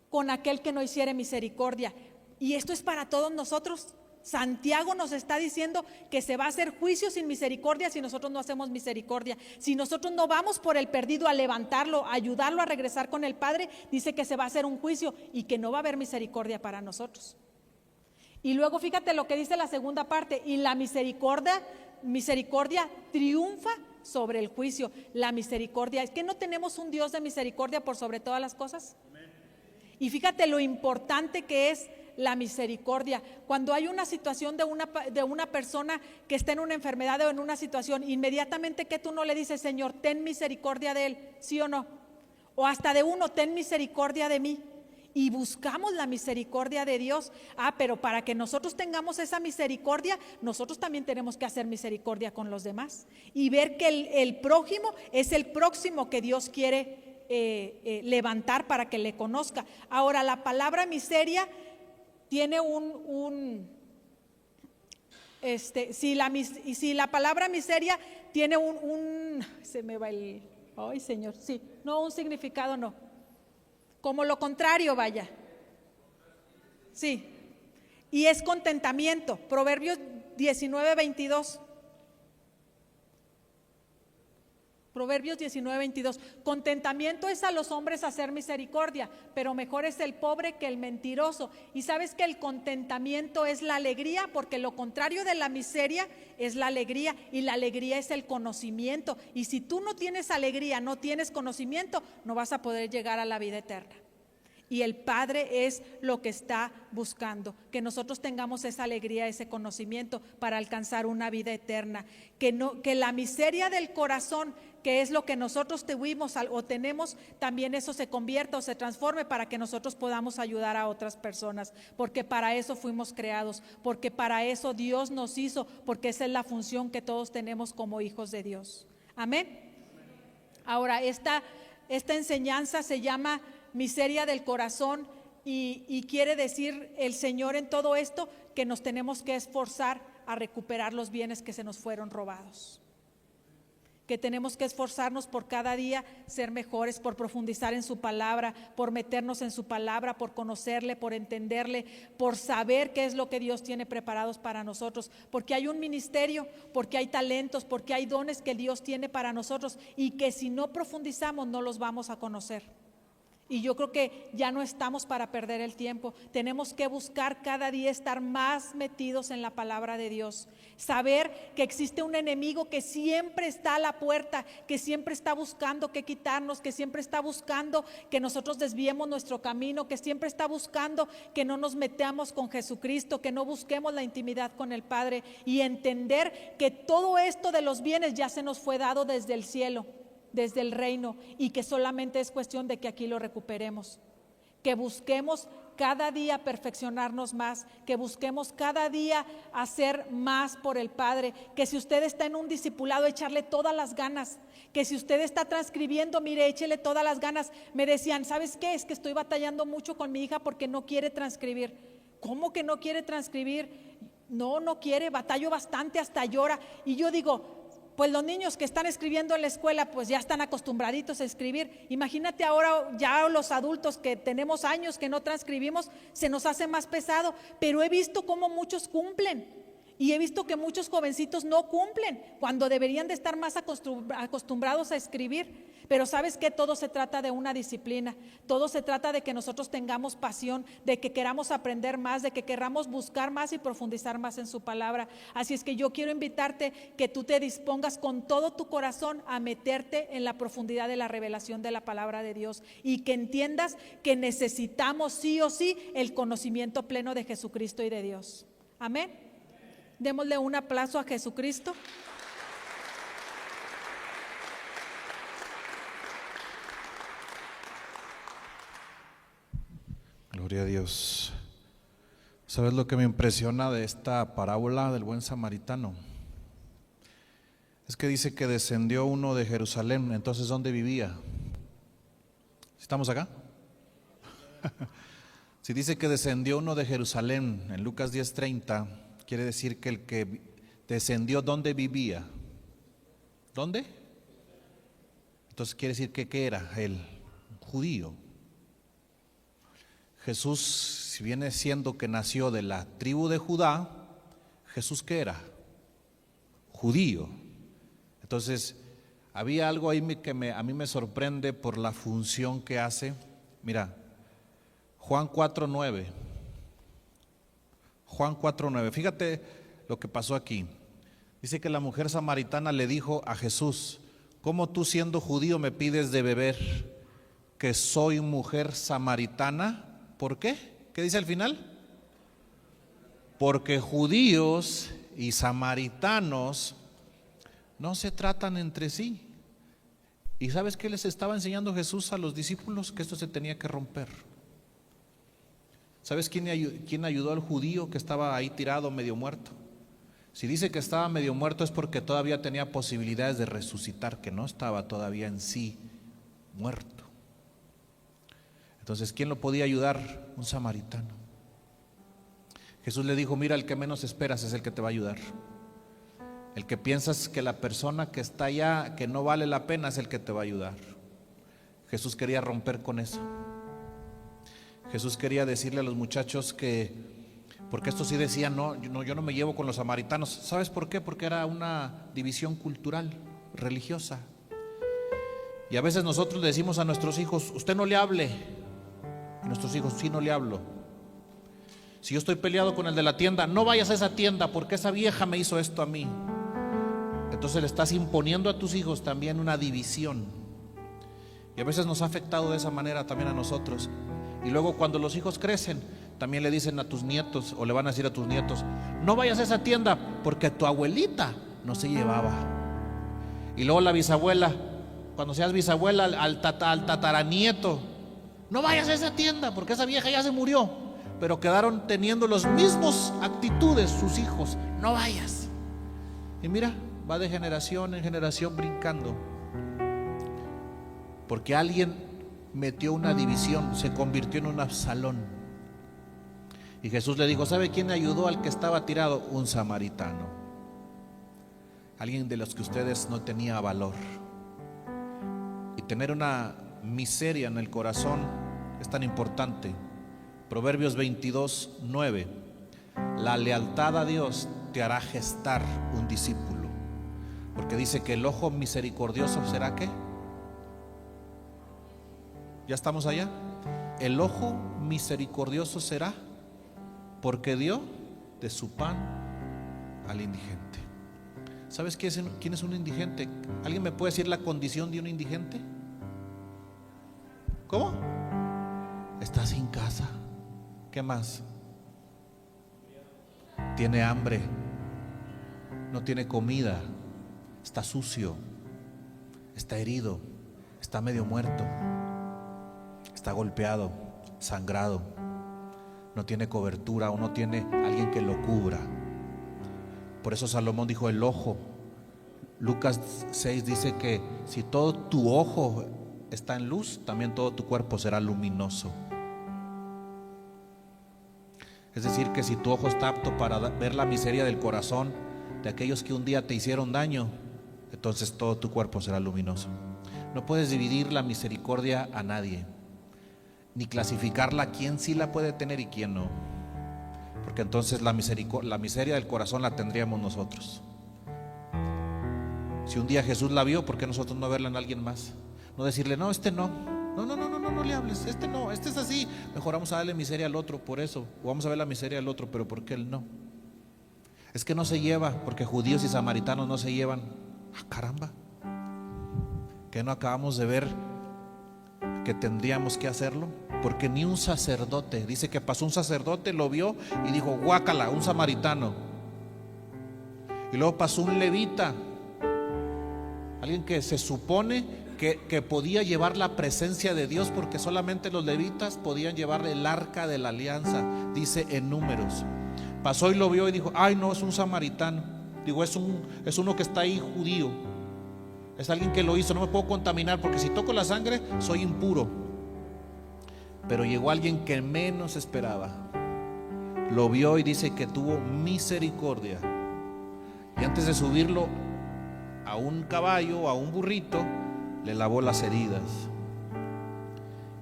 con aquel que no hiciere misericordia. Y esto es para todos nosotros. Santiago nos está diciendo que se va a hacer juicio sin misericordia si nosotros no hacemos misericordia. Si nosotros no vamos por el perdido a levantarlo, a ayudarlo a regresar con el Padre, dice que se va a hacer un juicio y que no va a haber misericordia para nosotros. Y luego fíjate lo que dice la segunda parte, y la misericordia triunfa sobre el juicio. La misericordia, ¿es que no tenemos un Dios de misericordia por sobre todas las cosas? Y fíjate lo importante que es la misericordia. Cuando hay una situación de una persona que está en una enfermedad o en una situación, inmediatamente que tú no le dices, Señor, ten misericordia de él, ¿sí o no? O hasta de uno, ten misericordia de mí. Y buscamos la misericordia de Dios. Pero para que nosotros tengamos esa misericordia, nosotros también tenemos que hacer misericordia con los demás y ver que el prójimo es el próximo que Dios quiere levantar para que le conozca. Ahora, la palabra miseria tiene si la palabra miseria tiene se me va el, ay Señor, sí, no, un significado no, como lo contrario, vaya, sí, y es contentamiento. Proverbios 19:22. Proverbios 19:22. Contentamiento es a los hombres hacer misericordia, pero mejor es el pobre que el mentiroso. Y sabes que el contentamiento es la alegría, porque lo contrario de la miseria es la alegría, y la alegría es el conocimiento. Y si tú no tienes alegría, no tienes conocimiento, no vas a poder llegar a la vida eterna. Y el Padre es lo que está buscando, que nosotros tengamos esa alegría, ese conocimiento para alcanzar una vida eterna. Que la miseria del corazón, que es lo que nosotros tuvimos o tenemos, también eso se convierta o se transforme para que nosotros podamos ayudar a otras personas, porque para eso fuimos creados, porque para eso Dios nos hizo, porque esa es la función que todos tenemos como hijos de Dios. Amén. Ahora, esta enseñanza se llama miseria del corazón y quiere decir el Señor en todo esto que nos tenemos que esforzar a recuperar los bienes que se nos fueron robados, que tenemos que esforzarnos por cada día ser mejores, por profundizar en su palabra, por meternos en su palabra, por conocerle, por entenderle, por saber qué es lo que Dios tiene preparados para nosotros, porque hay un ministerio, porque hay talentos, porque hay dones que Dios tiene para nosotros y que si no profundizamos no los vamos a conocer. Y yo creo que ya no estamos para perder el tiempo. Tenemos que buscar cada día estar más metidos en la palabra de Dios. Saber que existe un enemigo que siempre está a la puerta, que siempre está buscando que quitarnos, que siempre está buscando que nosotros desviemos nuestro camino, que siempre está buscando que no nos metamos con Jesucristo, que no busquemos la intimidad con el Padre, y entender que todo esto de los bienes ya se nos fue dado desde el cielo, desde el reino, y que solamente es cuestión de que aquí lo recuperemos, que busquemos cada día perfeccionarnos más, que busquemos cada día hacer más por el Padre, que si usted está en un discipulado, echarle todas las ganas, que si usted está transcribiendo, mire, échele todas las ganas. Me decían, ¿sabes qué? Es que estoy batallando mucho con mi hija porque no quiere transcribir. ¿Cómo que no quiere transcribir? No quiere, batallo bastante, hasta llora. Y yo digo, pues los niños que están escribiendo en la escuela pues ya están acostumbraditos a escribir. Imagínate ahora ya los adultos que tenemos años que no transcribimos, se nos hace más pesado. Pero he visto cómo muchos cumplen y he visto que muchos jovencitos no cumplen cuando deberían de estar más acostumbrados a escribir. Pero sabes que todo se trata de una disciplina, todo se trata de que nosotros tengamos pasión, de que queramos aprender más, de que queramos buscar más y profundizar más en su palabra. Así es que yo quiero invitarte que tú te dispongas con todo tu corazón a meterte en la profundidad de la revelación de la palabra de Dios y que entiendas que necesitamos sí o sí el conocimiento pleno de Jesucristo y de Dios. Amén. Démosle un aplauso a Jesucristo. Gloria a Dios. ¿Sabes lo que me impresiona de esta parábola del buen samaritano? Es que dice que descendió uno de Jerusalén. Entonces, ¿dónde vivía? ¿Estamos acá? Si dice que descendió uno de Jerusalén en Lucas 10:30, quiere decir que el que descendió, ¿dónde vivía? ¿Dónde? Entonces quiere decir que ¿qué era? El judío. Jesús, si viene siendo que nació de la tribu de Judá, ¿Jesús qué era? Judío. Entonces, había algo ahí que a mí me sorprende por la función que hace. Mira, Juan 4:9. Juan 4:9. Fíjate lo que pasó aquí. Dice que la mujer samaritana le dijo a Jesús: ¿cómo tú siendo judío me pides de beber? Que soy mujer samaritana. ¿Por qué? ¿Qué dice al final? Porque judíos y samaritanos no se tratan entre sí. ¿Y sabes qué les estaba enseñando Jesús a los discípulos? Que esto se tenía que romper. ¿Sabes quién ayudó al judío que estaba ahí tirado, medio muerto? Si dice que estaba medio muerto es porque todavía tenía posibilidades de resucitar, que no estaba todavía en sí muerto. Entonces, ¿quién lo podía ayudar? Un samaritano. Jesús le dijo: mira, el que menos esperas es el que te va a ayudar. El que piensas que la persona que está allá, que no vale la pena, es el que te va a ayudar. Jesús quería romper con eso. Jesús quería decirle a los muchachos que, porque estos sí decían, no, yo no me llevo con los samaritanos. ¿Sabes por qué? Porque era una división cultural, religiosa. Y a veces nosotros le decimos a nuestros hijos: usted no le hable. Y nuestros hijos: sí, no le hablo. Si yo estoy peleado con el de la tienda, no vayas a esa tienda porque esa vieja me hizo esto a mí. Entonces le estás imponiendo a tus hijos también una división. Y a veces nos ha afectado de esa manera también a nosotros. Y luego cuando los hijos crecen, también le dicen a tus nietos, o le van a decir a tus nietos: no vayas a esa tienda porque tu abuelita no se llevaba. Y luego la bisabuela, cuando seas bisabuela, al tataranieto: no vayas a esa tienda porque esa vieja ya se murió. Pero quedaron teniendo las mismas actitudes sus hijos: no vayas. Y mira, va de generación en generación brincando, porque alguien metió una división, se convirtió en un Absalón. Y Jesús le dijo: ¿sabe quién ayudó al que estaba tirado? Un samaritano. Alguien de los que ustedes no tenía valor. Y tener una miseria en el corazón es tan importante. Proverbios 22:9. La lealtad a Dios te hará gestar un discípulo, porque dice que el ojo misericordioso será ¿qué? ¿Ya estamos allá? El ojo misericordioso será porque dio de su pan al indigente. ¿Sabes quién es un indigente? ¿Alguien me puede decir la condición de un indigente? ¿Cómo? Está sin casa. ¿Qué más? Tiene hambre, no tiene comida, está sucio, está herido, está medio muerto, está golpeado, sangrado. no tiene cobertura o no tiene alguien que lo cubra. Por eso Salomón dijo el ojo. Lucas 6 dice que si todo tu ojo está en luz, también todo tu cuerpo será luminoso. Es decir, que si tu ojo está apto para ver la miseria del corazón de aquellos que un día te hicieron daño, entonces todo tu cuerpo será luminoso. No puedes dividir la misericordia a nadie, ni clasificarla a quién sí la puede tener y quién no, porque entonces la miseria del corazón la tendríamos nosotros. Si un día Jesús la vio, ¿por qué nosotros no verla en alguien más? No decirle, no, este no le hables, este no, este es así. Mejor vamos a darle miseria al otro por eso, o vamos a ver la miseria al otro, pero ¿por qué él no? Es que no se lleva, porque judíos y samaritanos no se llevan. ¡Ah, caramba! ¿Que no acabamos de ver que tendríamos que hacerlo? Porque ni un sacerdote, dice que pasó un sacerdote, lo vio y dijo, guácala, un samaritano. Y luego pasó un levita, alguien que se supone que podía llevar la presencia de Dios, porque solamente los levitas podían llevar el arca de la alianza, dice en Números. Pasó y lo vio y dijo, ay no, es un samaritano. Digo, es uno que está ahí judío, es alguien que lo hizo, no me puedo contaminar porque si toco la sangre soy impuro. Pero llegó alguien que menos esperaba, lo vio y dice que tuvo misericordia, y antes de subirlo a un caballo o a un burrito, le lavó las heridas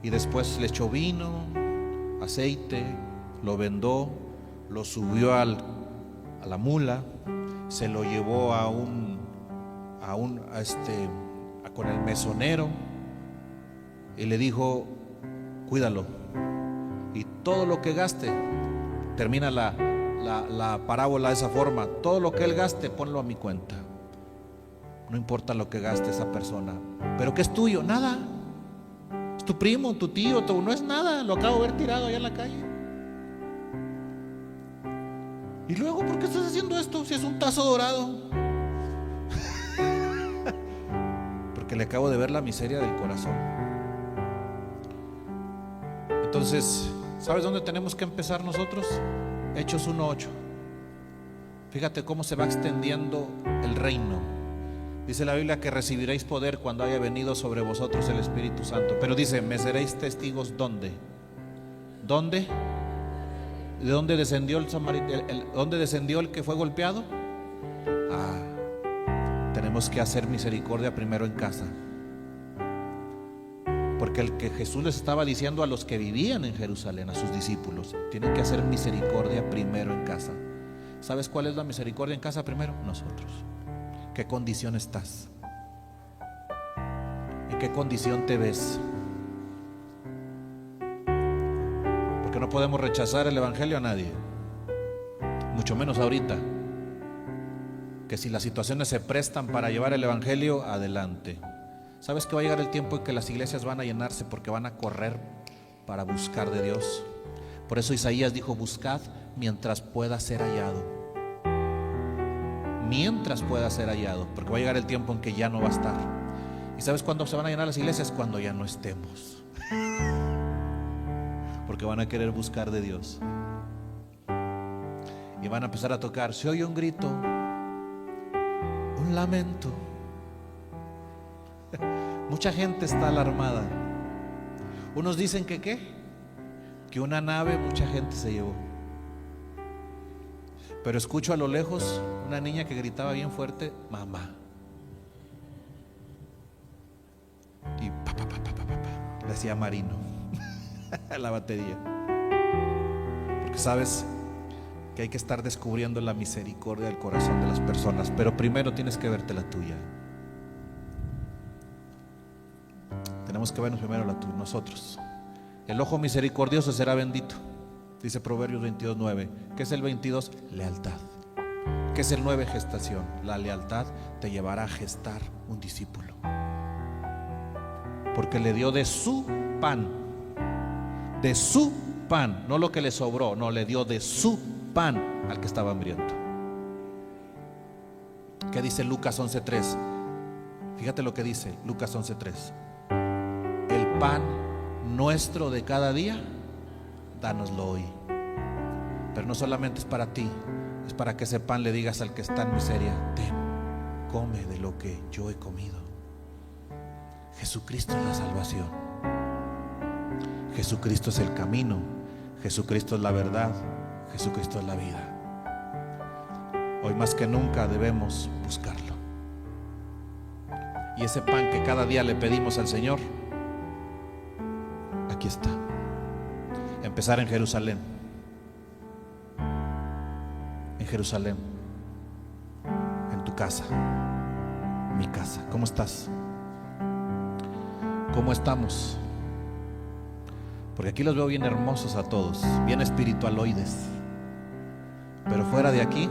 y después le echó vino, aceite, lo vendó, lo subió a la mula, se lo llevó con el mesonero y le dijo, cuídalo, y todo lo que gaste, termina la parábola de esa forma, todo lo que él gaste, ponlo a mi cuenta. No importa lo que gaste esa persona, pero ¿qué es tuyo? Nada. Es tu primo, tu tío, no es nada, lo acabo de ver tirado allá en la calle. Y luego, ¿por qué estás haciendo esto si es un tazo dorado? Porque le acabo de ver la miseria del corazón. Entonces, ¿sabes dónde tenemos que empezar nosotros? Hechos 1:8. Fíjate cómo se va extendiendo el reino. Dice la Biblia que recibiréis poder cuando haya venido sobre vosotros el Espíritu Santo. Pero dice, me seréis testigos, ¿dónde? ¿Dónde? ¿De dónde descendió dónde descendió el que fue golpeado? Tenemos que hacer misericordia primero en casa. Porque el que Jesús les estaba diciendo a los que vivían en Jerusalén, a sus discípulos, tienen que hacer misericordia primero en casa. ¿Sabes cuál es la misericordia en casa primero? Nosotros. ¿Qué condición estás? ¿En qué condición te ves? Porque no podemos rechazar el evangelio a nadie, mucho menos ahorita, que si las situaciones se prestan para llevar el evangelio, adelante. ¿Sabes que va a llegar el tiempo en que las iglesias van a llenarse porque van a correr para buscar de Dios? Por eso Isaías dijo, buscad mientras pueda ser hallado. Mientras pueda ser hallado, porque va a llegar el tiempo en que ya no va a estar. ¿Y sabes cuándo se van a llenar las iglesias? Cuando ya no estemos. Porque van a querer buscar de Dios y van a empezar a tocar. Se oye un grito, un lamento. Mucha gente está alarmada. Unos dicen que ¿qué? Que una nave mucha gente se llevó. Pero escucho a lo lejos una niña que gritaba bien fuerte, mamá. Y papá, decía Marino la batería. Porque sabes que hay que estar descubriendo la misericordia del corazón de las personas, pero primero tienes que verte la tuya. Tenemos que vernos primero la tuya, nosotros. El ojo misericordioso será bendito, dice Proverbios 22:9. ¿Qué es el 22? Lealtad. ¿Qué es el 9? Gestación. La lealtad te llevará a gestar un discípulo, porque le dio de su pan, no lo que le sobró, no, le dio de su pan al que estaba hambriento. ¿Qué dice Lucas 11:3? Fíjate lo que dice Lucas 11:3. El pan nuestro de cada día, dánoslo hoy. Pero no solamente es para ti, es para que ese pan le digas al que está en miseria: ten, come de lo que yo he comido. Jesucristo es la salvación. Jesucristo es el camino. Jesucristo es la verdad. Jesucristo es la vida. Hoy más que nunca debemos buscarlo. Y ese pan que cada día le pedimos al Señor, aquí está. Empezar en Jerusalén. En Jerusalén. En tu casa. Mi casa. ¿Cómo estás? ¿Cómo estamos? Porque aquí los veo bien hermosos a todos, bien espiritualoides. Pero fuera de aquí,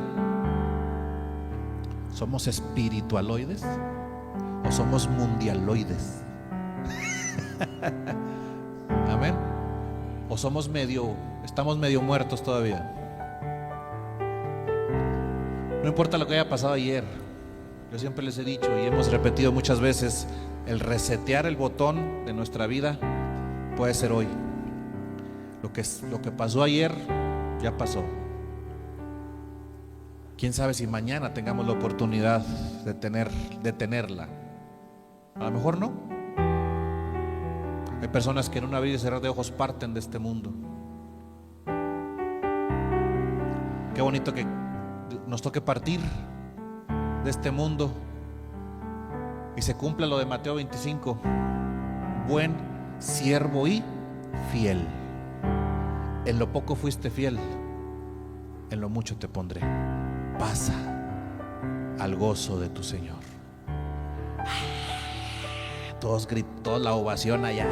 ¿somos espiritualoides o somos mundialoides? Amén. ¿O estamos medio muertos todavía? No importa lo que haya pasado ayer. Yo siempre les he dicho y hemos repetido muchas veces: el resetear el botón de nuestra vida puede ser hoy. Lo que pasó ayer ya pasó. Quién sabe si mañana tengamos la oportunidad de tenerla. A lo mejor no. Hay personas que en un abrir y cerrar de ojos parten de este mundo. Qué bonito que nos toque partir de este mundo y se cumpla lo de Mateo 25: buen siervo y fiel. En lo poco fuiste fiel, en lo mucho te pondré. Pasa al gozo de tu Señor. Todos gritó la ovación allá.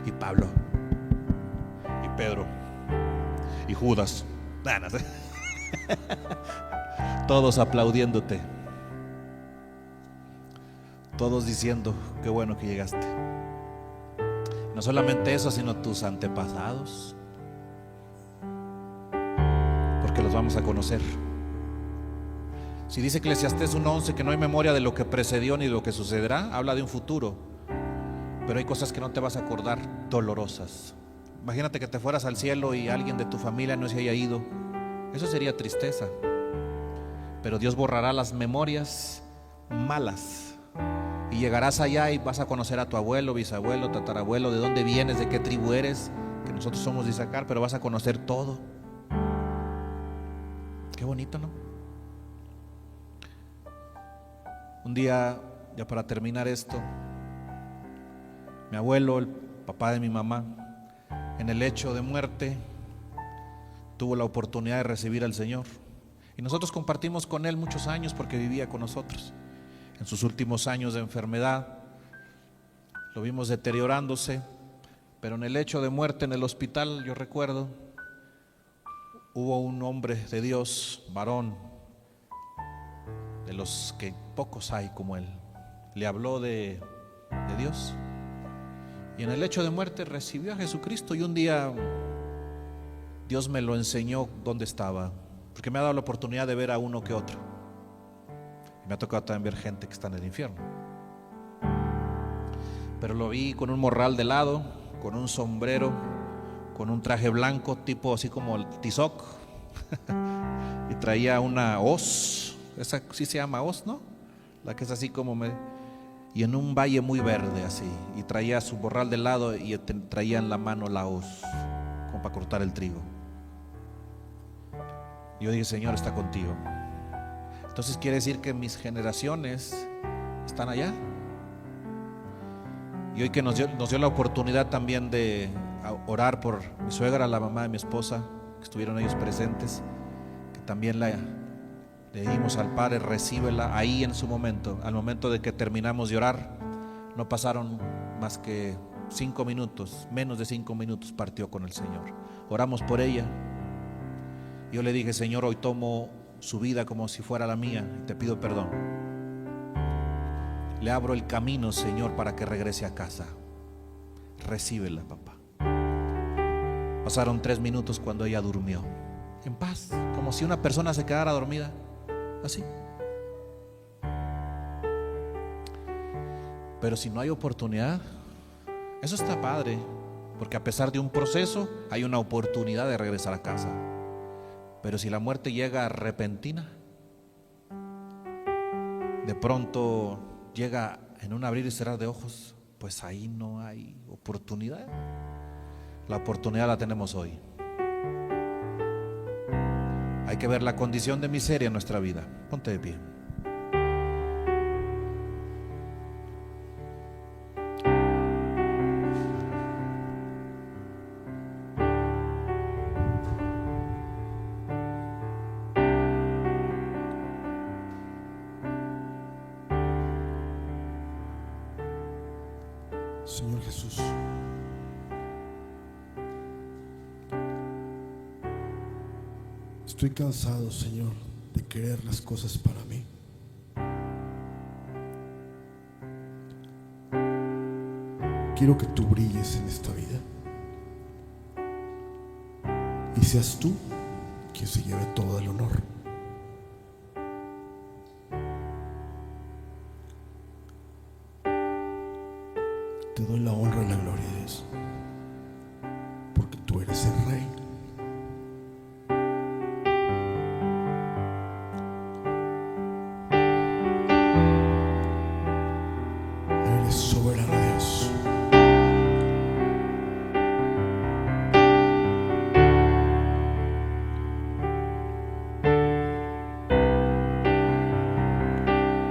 Y Pablo, y Pedro, y Judas. No sé. Todos aplaudiéndote. Todos diciendo: qué bueno que llegaste. No solamente eso, sino tus antepasados, porque los vamos a conocer. Si dice Eclesiastés 1:11 que no hay memoria de lo que precedió ni de lo que sucederá, habla de un futuro. Pero hay cosas que no te vas a acordar, dolorosas. Imagínate que te fueras al cielo y alguien de tu familia no se haya ido. Eso sería tristeza. Pero Dios borrará las memorias malas. Y llegarás allá y vas a conocer a tu abuelo, bisabuelo, tatarabuelo, de dónde vienes, de qué tribu eres, que nosotros somos de Isaacar, pero vas a conocer todo. Qué bonito, ¿no? Un día, ya para terminar esto, mi abuelo, el papá de mi mamá, en el lecho de muerte, tuvo la oportunidad de recibir al Señor. Y nosotros compartimos con él muchos años porque vivía con nosotros. En sus últimos años de enfermedad lo vimos deteriorándose, pero en el lecho de muerte en el hospital, yo recuerdo, hubo un hombre de Dios, varón, de los que pocos hay como él. Le habló de Dios, y en el lecho de muerte recibió a Jesucristo. Y un día Dios me lo enseñó dónde estaba, porque me ha dado la oportunidad de ver a uno que otro. Y me ha tocado también ver gente que está en el infierno. Pero lo vi con un morral de lado, con un sombrero, con un traje blanco tipo así como el Tizoc. Y traía una hoz, esa sí se llama hoz, ¿no? La que es así como y en un valle muy verde así. Y traía su morral de lado y traía en la mano la hoz, como para cortar el trigo. Y yo dije: Señor está contigo. Entonces quiere decir que mis generaciones están allá. Y hoy que nos dio la oportunidad también de orar por mi suegra, la mamá de mi esposa, que estuvieron ellos presentes, que también le dimos al Padre: recíbela ahí en su momento. Al momento de que terminamos de orar, no pasaron más que 5 minutos, menos de 5 minutos, partió con el Señor. Oramos por ella. Yo le dije: Señor, hoy tomo su vida como si fuera la mía y te pido perdón. Le abro el camino, Señor, para que regrese a casa. Recíbela, papá. Pasaron 3 minutos cuando ella durmió en paz, como si una persona se quedara dormida, así. Pero si no hay oportunidad, eso está padre, porque a pesar de un proceso hay una oportunidad de regresar a casa. Pero si la muerte llega repentina, de pronto llega en un abrir y cerrar de ojos, pues ahí no hay oportunidad. La oportunidad la tenemos hoy. Hay que ver la condición de miseria en nuestra vida. Ponte de pie. Señor Jesús, estoy cansado, Señor, de querer las cosas para mí. Quiero que tú brilles en esta vida y seas tú quien se lleve todo el honor. Te doy la honra y la gloria a Dios, porque tú eres el Rey. Eres soberano, Dios.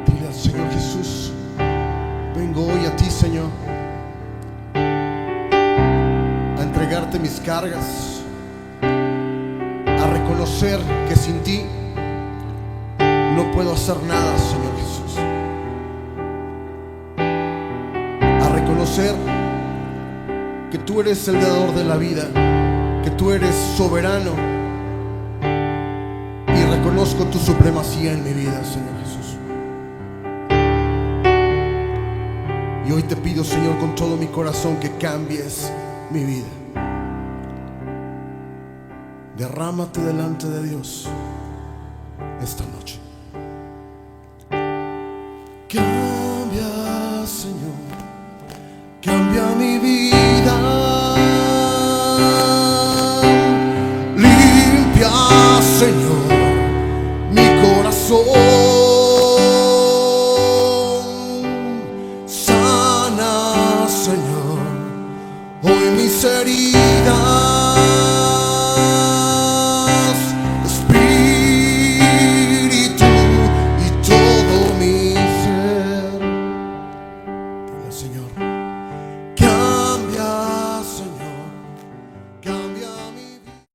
Dile al Señor Jesús: vengo hoy a ti, Señor, entregarte mis cargas, a reconocer que sin ti no puedo hacer nada, Señor Jesús, a reconocer que tú eres el dador de la vida, que tú eres soberano, y reconozco tu supremacía en mi vida, Señor Jesús. Y hoy te pido, Señor, con todo mi corazón, que cambies mi vida. Derrámate delante de Dios esta noche. Cambia, Señor, cambia mi vida. Limpia, Señor, mi corazón.